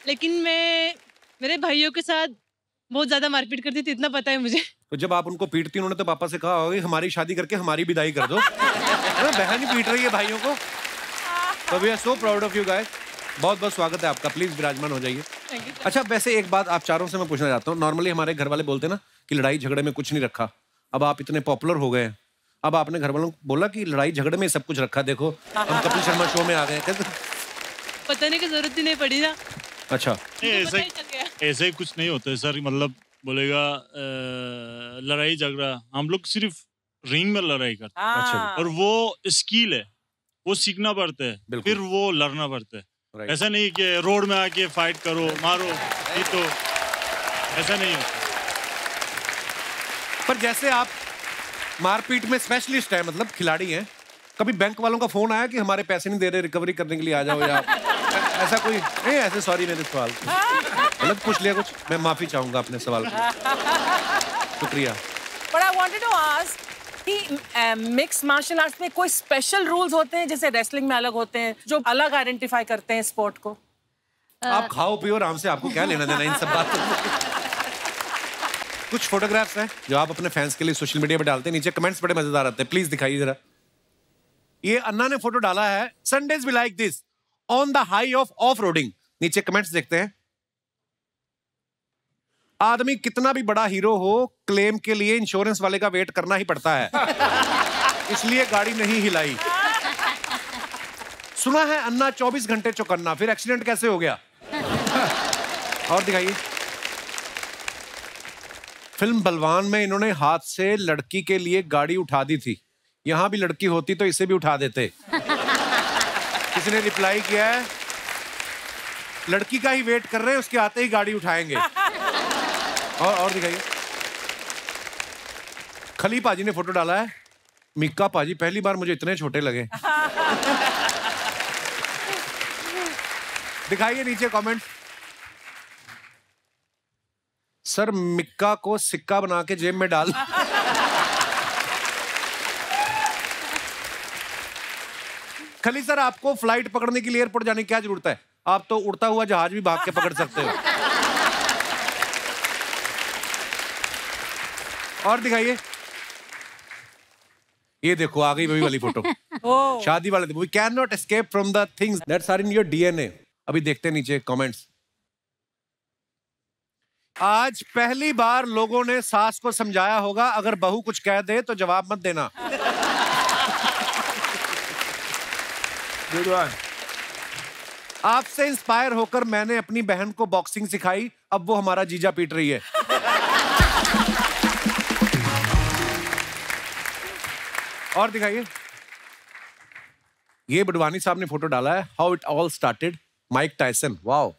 लेकिन मैं मेरे भाइयों के साथ बहुत ज्यादा मारपीट करती थी, इतना पता है मुझे। तो जब आप उनको पीटती उन्होंने तो पापा से कहा होगा कि हमारी शादी करके हमारी विदाई कर दो। बहन ही पीट रही है भाइयों को। तो we are so proud of you guys. बहुत बहुत स्वागत है आपका। प्लीज विराजमान हो जाइए। अच्छा, वैसे एक बात आप चारों से मैं पूछना चाहता हूँ। नॉर्मली हमारे घर वाले बोलते हैं ना कि लड़ाई झगड़े में कुछ नहीं रखा। अब आप इतने पॉपुलर हो गए हैं, अब आपने घर वालों को बोला कि लड़ाई झगड़े में सब कुछ रखा, देखो हम कपिल शर्मा शो में आ गए। बताने की जरूरत ही नहीं पड़ी ना। अच्छा, ऐसा ही कुछ नहीं होता है सर। मतलब बोलेगा लड़ाई झगड़ा, हम लोग सिर्फ रिंग में लड़ाई करते हैं और वो स्किल है, वो सीखना पड़ता है, फिर वो लड़ना पड़ता है। ऐसा नहीं कि रोड में आके फाइट करो मारो, ये तो ऐसा नहीं होता। पर जैसे आप मारपीट में स्पेशलिस्ट है, मतलब खिलाड़ी हैं, कभी बैंक वालों का फोन आया कि हमारे पैसे नहीं दे रहे, रिकवरी करने के लिए आ जाओ, या ऐसा कोई? नहीं ऐसे, सॉरी मेरे सवाल गलत पूछ लिया कुछ, मैं माफी चाहूंगा अपने सवाल को। शुक्रिया। But I wanted to ask कि मिक्स मार्शल आर्ट्स में कोई स्पेशल रूल्स होते हैं, जैसे रेसलिंग में अलग होते हैं, जो अलग आइडेंटिफाई करते हैं स्पोर्ट को? आप खाओ पियो आराम से, आपको क्या लेना देना इन सब बातों से। कुछ फोटोग्राफ्स हैं जो आप अपने फैंस के लिए सोशल मीडिया पे डालते हैं, नीचे कमेंट्स बड़े मजेदार आते हैं, प्लीज दिखाइए जरा। ये अन्ना ने फोटो डाला है, Sundays be like this on the high off roading. नीचे कमेंट्स देखते हैं। आदमी कितना भी बड़ा हीरो हो, क्लेम के लिए इंश्योरेंस वाले का वेट करना ही पड़ता है, इसलिए गाड़ी नहीं हिलाई। सुना है अन्ना 24 घंटे चौकन्ना, फिर एक्सीडेंट कैसे हो गया? और दिखाइए। फिल्म बलवान में इन्होंने हाथ से लड़की के लिए गाड़ी उठा दी थी, यहां भी लड़की होती तो इसे भी उठा देते। किसी ने रिप्लाई किया है, लड़की का ही वेट कर रहे हैं, उसके आते ही गाड़ी उठाएंगे। और दिखाइए। खली पाजी ने फोटो डाला है, मिक्का पाजी पहली बार मुझे इतने छोटे लगे। दिखाइए नीचे कमेंट। सर मिक्का को सिक्का बना के जेब में डाल। खली सर, आपको फ्लाइट पकड़ने के लिए एयरपोर्ट जाने की क्या जरूरत है? आप तो उड़ता हुआ जहाज भी भाग के पकड़ सकते हो। और दिखाइए। ये देखो आ गई वही वाली फोटो। शादी वाले। We can not escape from the things that's are in your DNA. अभी देखते हैं नीचे कमेंट्स। आज पहली बार लोगों ने सास को समझाया होगा अगर बहू कुछ कह दे तो जवाब मत देना। आपसे इंस्पायर होकर मैंने अपनी बहन को बॉक्सिंग सिखाई, अब वो हमारा जीजा पीट रही है। और दिखाइए, ये बडवानी साहब ने फोटो डाला है, how it all started, Mike Tyson. Wow,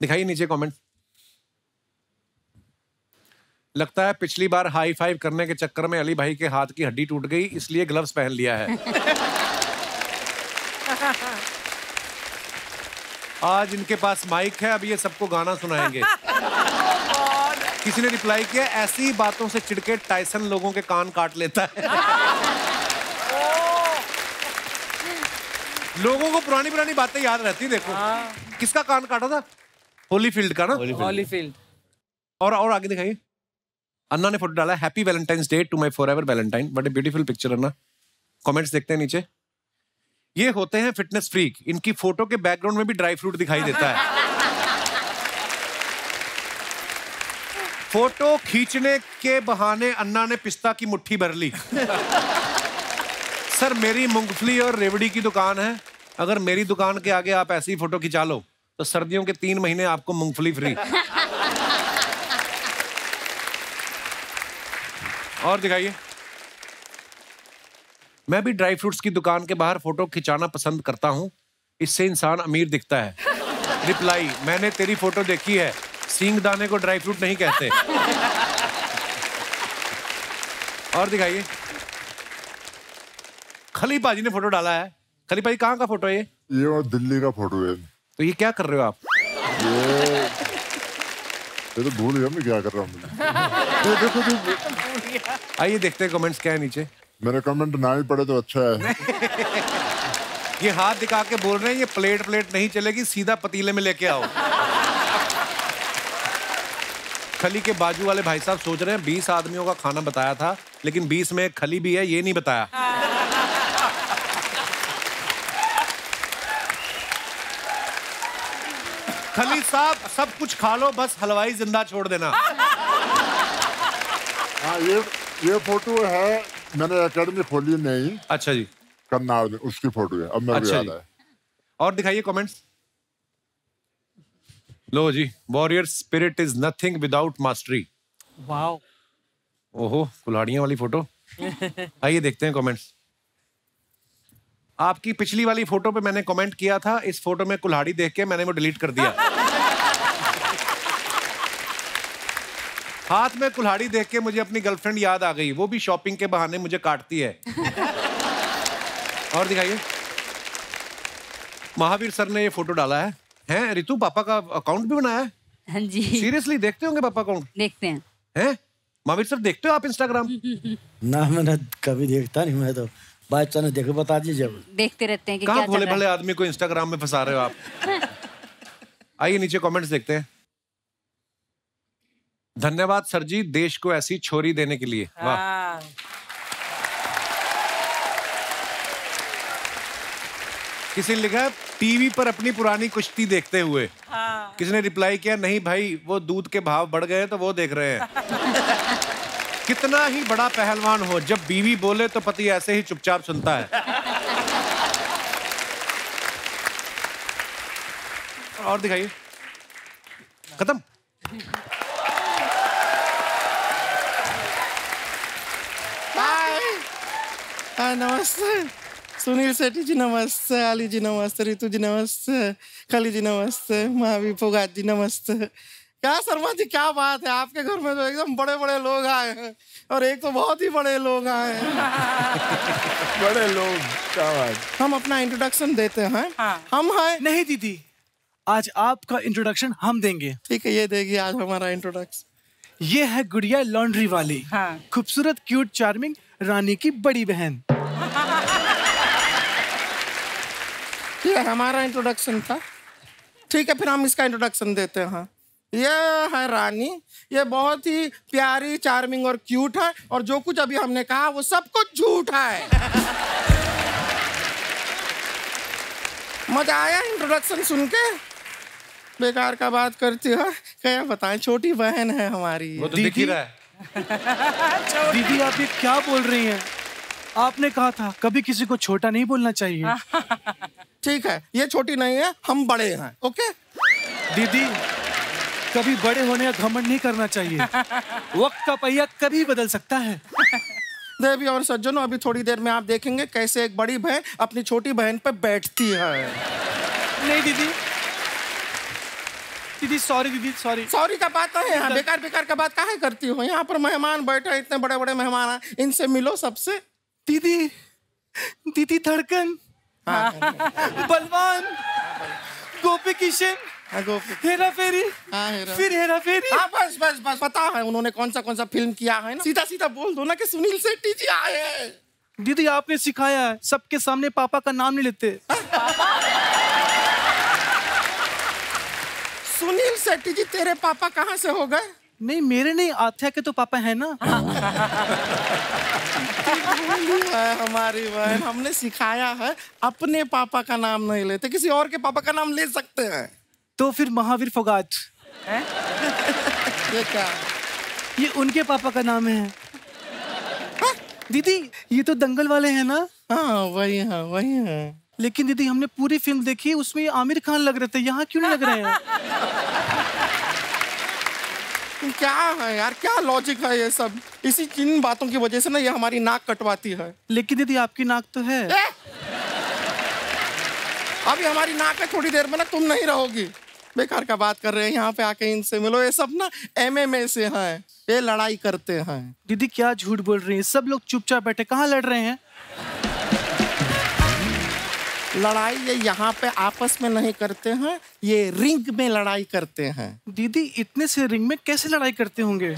दिखाइए नीचे कमेंट। लगता है पिछली बार हाई फाइव करने के चक्कर में अली भाई के हाथ की हड्डी टूट गई, इसलिए ग्लव्स पहन लिया है। आज इनके पास माइक है, अब ये सबको गाना सुनाएंगे। किसी ने रिप्लाई किया, ऐसी बातों से चिढ़के टायसन लोगों के कान काट लेता है। लोगों को पुरानी पुरानी बातें याद रहती। देखो किसका कान काटा था, होलीफील्ड का ना। होलीफील्ड। और आगे दिखाइए, अन्ना ने फोटो डाला, happy Valentine's day to my forever Valentine. But a beautiful picture Anna. Comments देखते हैं नीचे। ये होते हैं फिटनेस फ्रीक, इनकी फोटो के बैकग्राउंड में भी ड्राई फ्रूट दिखाई देता है। फोटो खींचने के बहाने अन्ना ने पिस्ता की मुट्ठी भर ली। सर मेरी मूंगफली और रेवड़ी की दुकान है, अगर मेरी दुकान के आगे आप ऐसी फोटो खिंचा लो तो सर्दियों के 3 महीने आपको मूंगफली फ्री। और दिखाइए, मैं भी ड्राई फ्रूट्स की दुकान के बाहर फोटो खिंचाना पसंद करता हूं, इससे इंसान अमीर दिखता है। रिप्लाई, मैंने तेरी फोटो देखी है, सींग दाने को ड्राई फ्रूट नहीं कहते। और दिखाइए, खली पाजी ने फोटो डाला है। खली पाजी कहाँ का फोटो है ये? ये वो दिल्ली का फोटो है। तो ये क्या कर रहे हो आप? ये तो भूल गया मैं क्या कर रहा हूँ। आइए देखते हैं कमेंट्स क्या है नीचे। मेरे कमेंट ना ही पड़े तो अच्छा है। ये हाथ दिखा के बोल रहे हैं, ये प्लेट नहीं चलेगी, सीधा पतीले में लेके आओ। खली के बाजू वाले भाई साहब सोच रहे हैं 20 आदमियों का खाना बताया था, लेकिन 20 में खली भी है, ये नहीं बताया। खली साहब सब कुछ खा लो, बस हलवाई जिंदा छोड़ देना। हाँ, ये फोटो है, मैंने एकेडमी खोली नहीं। अच्छा जी। करनाल में उसकी फोटो है, अब मेरे को याद है। और दिखाइए कमेंट्स। लो जी, warrior spirit is nothing without mastery. Wow. ओहो, कुल्हाड़ियां वाली फोटो। आइए देखते हैं कमेंट्स। आपकी पिछली वाली फोटो पे मैंने कमेंट किया था, इस फोटो में कुल्हाड़ी देख के मैंने वो डिलीट कर दिया। हाथ में कुल्हाड़ी देख के मुझे अपनी गर्लफ्रेंड याद आ गई, वो भी शॉपिंग के बहाने मुझे काटती है। और दिखाइए, महावीर सर ने ये फोटो डाला है। हैं रितु, पापा का अकाउंट भी बनाया है? हाँ जी। सीरियसली देखते होंगे पापा अकाउंट? देखते हैं। हैं महावीर सर, देखते हो आप इंस्टाग्राम? ना, मैंने कभी देखता नहीं, मैं तो बाय चांस देखे बता दीजिए। देखते रहते हैं कि कहाँ भोले भले आदमी को इंस्टाग्राम में फंसा रहे हो आप। आइए नीचे कमेंट्स देखते हैं। धन्यवाद सर जी, देश को ऐसी छोरी देने के लिए। वाह। किसी ने लिखा है, टीवी पर अपनी पुरानी कुश्ती देखते हुए। किसी ने रिप्लाई किया, नहीं भाई वो दूध के भाव बढ़ गए तो वो देख रहे हैं। कितना ही बड़ा पहलवान हो, जब बीवी बोले तो पति ऐसे ही चुपचाप सुनता है। और दिखाइए, खत्म। हाय, नमस्ते सुनील सेठी जी, नमस्ते आली जी, नमस्ते रितु जी, नमस्ते खली जी, नमस्ते महावीर फोगाट जी, नमस्ते। क्या शर्मा जी, क्या बात है, आपके घर में तो एकदम बड़े बड़े लोग आए हैं, और एक तो बहुत ही बड़े लोग आए हैं। बड़े लोग, क्या बात। हम अपना इंट्रोडक्शन देते हैं। हम हैं। नहीं दीदी, आज आपका इंट्रोडक्शन हम देंगे। ठीक है, ये देखिए आज हमारा इंट्रोडक्शन। ये है गुड़िया लॉन्ड्री वाली, खूबसूरत क्यूट चार्मिंग रानी की बड़ी बहन। ये हमारा इंट्रोडक्शन था। ठीक है, फिर हम इसका इंट्रोडक्शन देते हैं। ये है रानी, ये बहुत ही प्यारी, चार्मिंग और क्यूट है, और जो कुछ अभी हमने कहा वो सब कुछ झूठ है। मजा आया इंट्रोडक्शन सुन के? बेकार का बात करती है, क्या बताएं, छोटी बहन है हमारी। वो तो दिख ही रहा है। दीदी आप ये क्या बोल रही हैं? आपने कहा था कभी किसी को छोटा नहीं बोलना चाहिए। ठीक है, ये छोटी नहीं है, हम बड़े हैं। ओके दीदी, कभी बड़े होने का घमंड नहीं करना चाहिए। वक्त का पहिया कभी बदल सकता है। देवी और सज्जनों, अभी थोड़ी देर में आप देखेंगे कैसे एक बड़ी बहन अपनी छोटी बहन पे बैठती है। नहीं दीदी, दीदी सॉरी, दीदी सॉरी। सॉरी का बात नहीं है, बेकार बेकार का बात काहे करती हो? यहाँ पर मेहमान बैठे, इतने बड़े बड़े मेहमान हैं, इनसे मिलो सबसे। दीदी, दीदी धड़कन, बलवान, गोपी किशन, हेरा फेरी, फिर हेरा फेरी। हाँ बस बस बस, पता है उन्होंने कौन सा फिल्म किया है ना। सीधा सीधा बोल दो ना कि सुनील शेट्टी जी आए हैं। दीदी आपने सिखाया है, सबके सामने पापा का नाम नहीं लेते। सुनील शेट्टी जी तेरे पापा कहाँ से हो गए? नहीं मेरे नहीं, आथ्या के तो पापा है ना। हमारी बहन, हमने सिखाया है अपने पापा का नाम नहीं लेते, किसी और के पापा का नाम ले सकते हैं। तो फिर महावीर फोगाट ये क्या? ये उनके पापा का नाम है। दीदी ये तो दंगल वाले हैं ना? हाँ वही है, वही है। लेकिन दीदी हमने पूरी फिल्म देखी, उसमें ये आमिर खान लग रहे थे, यहाँ क्यों नहीं लग रहे हैं? क्या है यार, क्या लॉजिक है ये सब? इसी किन बातों की वजह से ना ये हमारी नाक कटवाती है। लेकिन दीदी आपकी नाक तो है। अभी हमारी नाक है, थोड़ी देर में ना तुम नहीं रहोगी। बेकार का बात कर रहे हैं, यहाँ पे आके इनसे मिलो। ये सब ना MMA से हैं, ये लड़ाई करते हैं। दीदी क्या झूठ बोल रही हैं? सब लोग चुपचाप बैठे, कहाँ लड़ रहे हैं? लड़ाई ये यहाँ पे आपस में नहीं करते हैं, ये रिंग में लड़ाई करते हैं। दीदी इतने से रिंग में कैसे लड़ाई करते होंगे?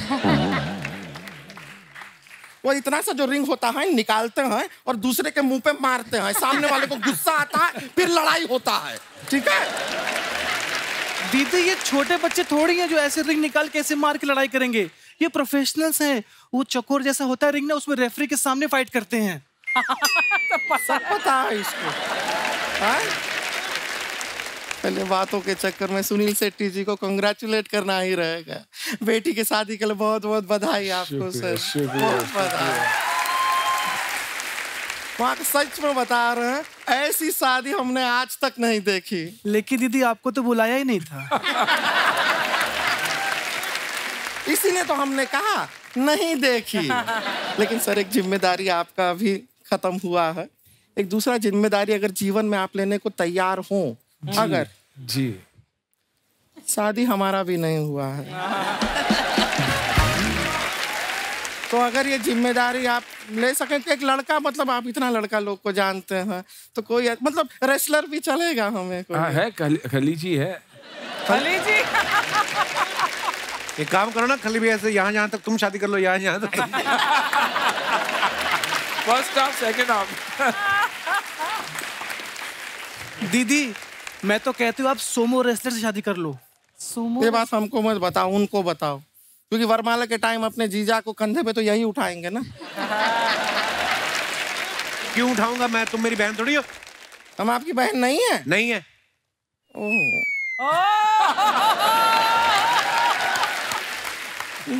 वो इतना सा जो रिंग होता है निकालते हैं और दूसरे के मुंह पे मारते हैं, सामने वाले को गुस्सा आता है, फिर लड़ाई होता है। ठीक है दीदी, ये छोटे बच्चे थोड़ी हैं जो ऐसे रिंग निकाल के ऐसे मार के लड़ाई करेंगे। ये प्रोफेशनल्स हैं। वो चकोर जैसा होता है रिंग ना, उसमें रेफरी के सामने फाइट करते हैं। सब पता है इसको। पहले बातों के चक्कर में सुनील शेट्टी जी को कंग्रेचुलेट करना ही रहेगा। बेटी के शादी के लिए बहुत बहुत बधाई आपको सर, बहुत बधाई। वहाँ सच में बता रहे हैं, ऐसी शादी हमने आज तक नहीं देखी। लेकिन दीदी आपको तो बुलाया ही नहीं था। इसीलिए तो हमने कहा नहीं देखी। लेकिन सर एक जिम्मेदारी आपका भी खत्म हुआ है। एक दूसरा जिम्मेदारी अगर जीवन में आप लेने को तैयार हो, अगर जी शादी हमारा भी नहीं हुआ है, तो अगर ये जिम्मेदारी आप ले सकें कि एक लड़का, मतलब आप इतना लड़का लोग को जानते हैं, तो कोई मतलब रेसलर भी चलेगा हमें कोई? है खली जी है। खली जी एक काम करो ना, खली भी ऐसे यहाँ तक तुम शादी कर लो, यहाँ तक। First half second half. दीदी मैं तो कहती हूँ आप सोमो रेसलर से शादी कर लो। सोमो? ये बात हमको मत बताओ, उनको बताओ, क्योंकि वरमाला के टाइम अपने जीजा को कंधे पे तो यही उठाएंगे ना। क्यों उठाऊंगा मैं? तुम मेरी बहन थोड़ी हो। हम आपकी बहन नहीं है? नहीं है।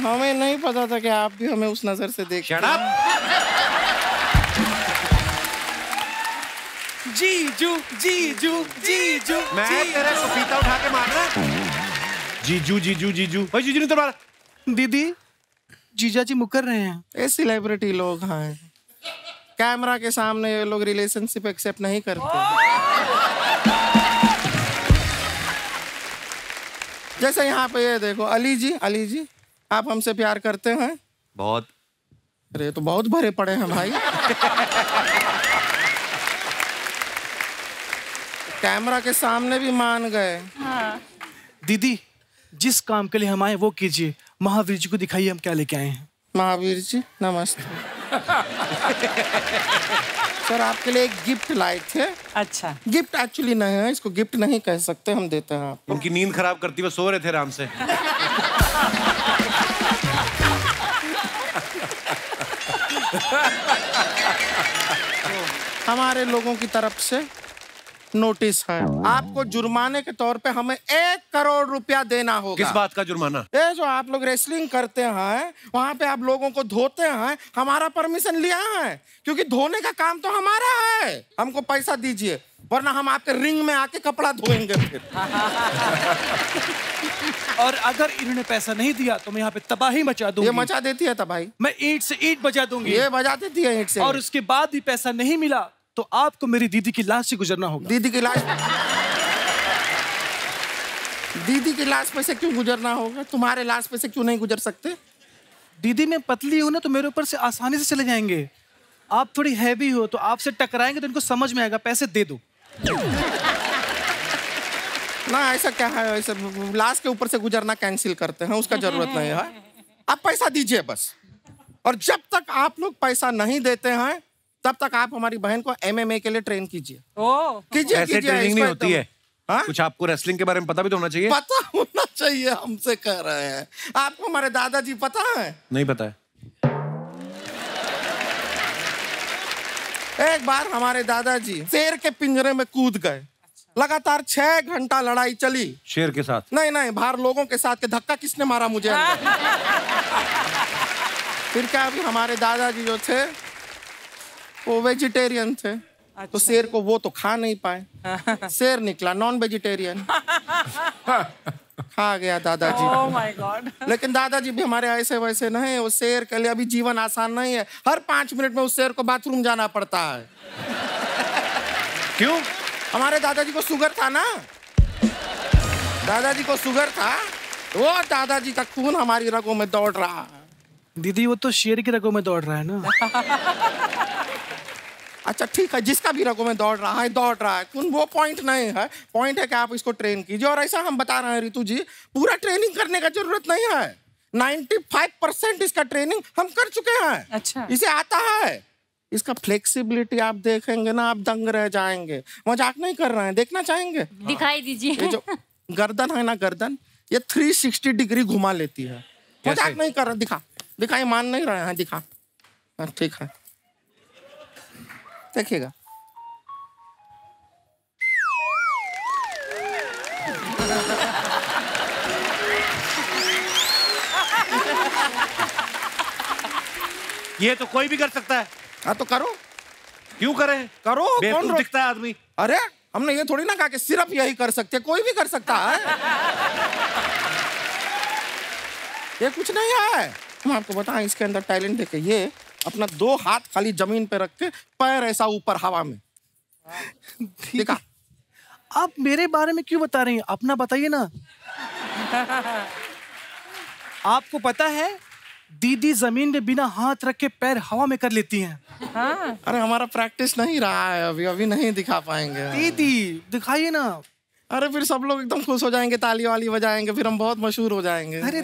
हमें नहीं पता था कि आप भी हमें उस नजर से देख। Shut up! जीजू जीजू जीजू, मैं तेरे को पपीता उठा के मारना? जीजू जीजू जीजू, भाई जीजू नहीं तो मारा। दीदी जीजा जी मुकर रहे हैं। ये सेलिब्रिटी लोग हैं, कैमरा के सामने ये लोग रिलेशनशिप एक्सेप्ट नहीं करते। जैसे यहाँ पे ये देखो, अली जी आप हमसे प्यार करते हैं? बहुत। अरे तो बहुत भरे पड़े हैं भाई। कैमरा के सामने भी मान गए। दीदी जिस काम के लिए हम आए वो कीजिए, महावीर जी को दिखाइए हम क्या लेके आए हैं। महावीर जी नमस्ते। सर आपके लिए एक गिफ्ट लाए थे। अच्छा। गिफ्ट एक्चुअली नहीं है, इसको गिफ्ट नहीं कह सकते, हम देते हैं आपको। उनकी नींद खराब करती हुए सो रहे थे आराम से। हमारे लोगों की तरफ से नोटिस है, आपको जुर्माने के तौर पे हमें 1 करोड़ रुपया देना होगा। किस बात का जुर्माना? ये जो आप लोग रेसलिंग करते हैं वहाँ पे आप लोगों को धोते हैं, हमारा परमिशन लिया है, क्योंकि धोने का काम तो हमारा है। हमको पैसा दीजिए वरना हम आपके रिंग में आके कपड़ा धोएंगे फिर। और अगर इन्होंने पैसा नहीं दिया तो मैं यहाँ पे तबाही मचा दूंगी। ये मचा देती है तबाही। मैं ईंट से ईंट बजा दूंगी। ये बजा देती है ईंट से। और उसके बाद भी पैसा नहीं मिला तो आपको मेरी दीदी की लाश से गुजरना होगा। दीदी की लाश? दीदी की लाश पे से क्यों गुजरना होगा? तुम्हारे लाश पे से क्यों नहीं गुजर सकते? दीदी मैं पतली हूं ना तो मेरे ऊपर से आसानी से चले जाएंगे। आप थोड़ी हैवी हो तो आपसे टकराएंगे तो इनको समझ में आएगा, पैसे दे दो। ना ऐसा क्या है, ऐसा लाश के ऊपर से गुजरना कैंसिल करते हैं, उसका जरूरत नहीं है। आप पैसा दीजिए बस। और जब तक आप लोग पैसा नहीं देते हैं तब तक आप हमारी बहन को MMA के लिए ट्रेन कीजिए। कीजिए ऐसे ट्रेनिंग नहीं होती है। कुछ आपको रेसलिंग के बारे में पता भी तो होना चाहिए। पता होना चाहिए, हमसे कह रहे हैं। आपको हमारे दादाजी पता है? नहीं पता है। एक बार हमारे दादाजी शेर के पिंजरे में कूद गए, लगातार 6 घंटा लड़ाई चली। शेर के साथ? नहीं, बाहर लोगों के साथ। के धक्का किसने मारा मुझे? फिर क्या, अभी हमारे दादाजी जो थे वो वेजिटेरियन थे। तो शेर को वो तो खा नहीं पाए, शेर निकला नॉन वेजिटेरियन। खा गया दादाजी। Oh my God. लेकिन दादाजी भी हमारे ऐसे वैसे नहीं। वो शेर के लिए अभी जीवन आसान नहीं है। हर 5 मिनट में उस शेर को बाथरूम जाना पड़ता है। क्यों? हमारे दादाजी को शुगर था ना, दादाजी को शुगर था, वो दादाजी का खून हमारी रगों में दौड़ रहा है। दीदी वो तो शेर की रगों में दौड़ रहा है ना। अच्छा ठीक है, जिसका भी रगों में दौड़ रहा है खून, वो पॉइंट नहीं है। पॉइंट है कि आप इसको ट्रेन कीजिए। और ऐसा हम बता रहे हैं रितु जी, पूरा ट्रेनिंग करने का जरूरत नहीं है। 95% इसका ट्रेनिंग हम कर चुके हैं। अच्छा। इसे आता है। इसका फ्लेक्सिबिलिटी आप देखेंगे ना, आप दंग रह जाएंगे। मजाक नहीं कर रहे हैं, देखना चाहेंगे? दिखाई दीजिए। ये जो गर्दन है ना, गर्दन ये 360 डिग्री घुमा लेती है। मजाक नहीं कर रहा, दिखा, ये मान नहीं रहे हैं, दिखा। ठीक है, देखिएगा। ये तो कोई भी कर सकता है। हाँ तो करो। क्यों करे? करो। कौन दिखता है आदमी? अरे हमने ये थोड़ी ना कहा कि सिर्फ यही कर सकते, कोई भी कर सकता है। ये कुछ नहीं है। हम आपको बताएं, इसके अंदर टैलेंट देखे। ये अपना 2 हाथ खाली जमीन पे रख के, पैर ऐसा ऊपर हवा में। देखा? आप मेरे बारे में क्यों बता रही हैं? अपना बताइए ना। आपको पता है दीदी जमीन में बिना हाथ रख के पैर हवा में कर लेती हैं। अरे हमारा प्रैक्टिस नहीं रहा है अभी नहीं दिखा पाएंगे। दीदी दिखाइए ना। अरे फिर सब लोग एकदम खुश हो जाएंगे, ताली वाली बजाएंगे, फिर हम बहुत मशहूर हो जाएंगे। अरे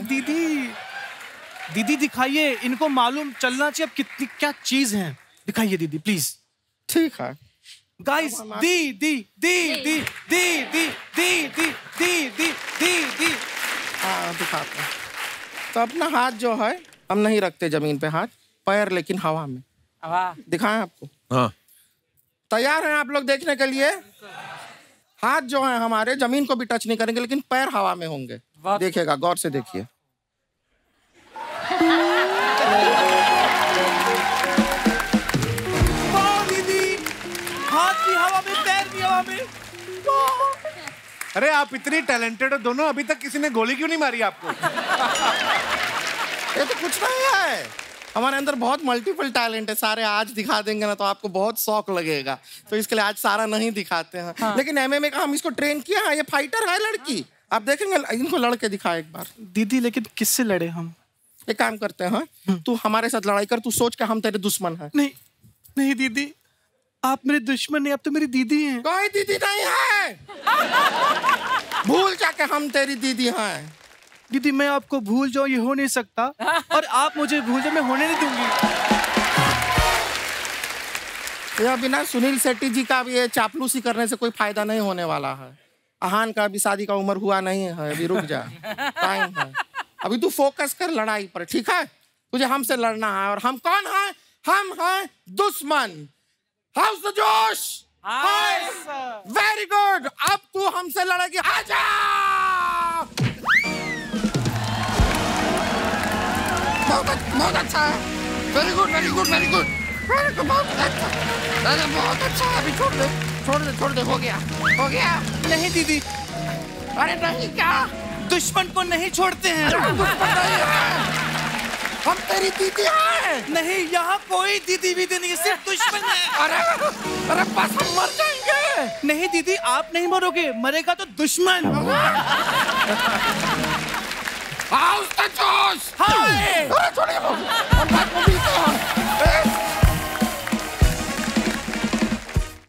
दीदी दिखाइए, इनको मालूम चलना चाहिए अब कितनी क्या चीज है। दिखाइए दीदी प्लीज। ठीक है गाइस, दी। हाँ दिखाते हैं। तो अपना हाथ जो है हम नहीं रखते जमीन पे, हाथ पैर लेकिन हवा में। दिखाएं आपको? हाँ। तैयार हैं आप लोग देखने के लिए? हाथ जो है हमारे जमीन को भी टच नहीं करेंगे, लेकिन पैर हवा में होंगे। देखिएगा, गौर से देखिए। हाथ भी हवा में, पैर भी हवा में। अरे आप इतनी टैलेंटेड हो दोनों, अभी तक किसी ने गोली क्यों नहीं मारी आपको? ये तो कुछ नहीं है, हमारे अंदर बहुत मल्टीपल टैलेंट है। सारे आज दिखा देंगे ना तो आपको बहुत शौक लगेगा, तो इसके लिए आज सारा नहीं दिखाते हैं। हाँ। लेकिन MMA का हम इसको ट्रेन किया है। ये फाइटर है लड़की, आप देखेंगे। इनको लड़के दिखा एक बार। दीदी लेकिन किससे लड़े हम? एक काम करते हैं, तू हमारे साथ लड़ाई कर। तू सोच के हम तेरे दुश्मन हैं। नहीं दीदी, आप मेरे दुश्मन नहीं, आप तो मेरी दीदी हैं। कोई दीदी नहीं है। भूल जाके हम तेरी दीदी हैं। दीदी मैं आपको भूल जाऊं ये हो नहीं सकता, और आप मुझे भूल जाओ मैं होने नहीं दूंगी। ये अभी ना सुनील शेट्टी जी का भी ये चापलूसी करने से कोई फायदा नहीं होने वाला है। अहान का भी शादी का उम्र हुआ नहीं है, अभी रुक जा, टाइम है। अभी तू फोकस कर लड़ाई पर, ठीक है? तुझे हमसे लड़ना है, और हम कौन हैं? हम हैं दुश्मन। हाउस द जोश। वेरी गुड, अब तू हमसे लड़ेगी, आजा। बहुत अच्छा है, very good very good very good, बहुत अच्छा, अरे बहुत अच्छा है। अभी छोड़ दे, हो गया। नहीं दीदी। अरे नहीं, क्या? दुश्मन को नहीं छोड़ते हैं। दुश्मन नहीं है, हम तेरी दीदी हैं। नहीं, यहाँ कोई दीदी वीदी नहीं, सिर्फ दुश्मन है। अरे बस हम मर जाएंगे। नहीं दीदी, आप नहीं मरोगे, मरेगा तो दुश्मन। हाउस द जोश। हाय, छोड़िए,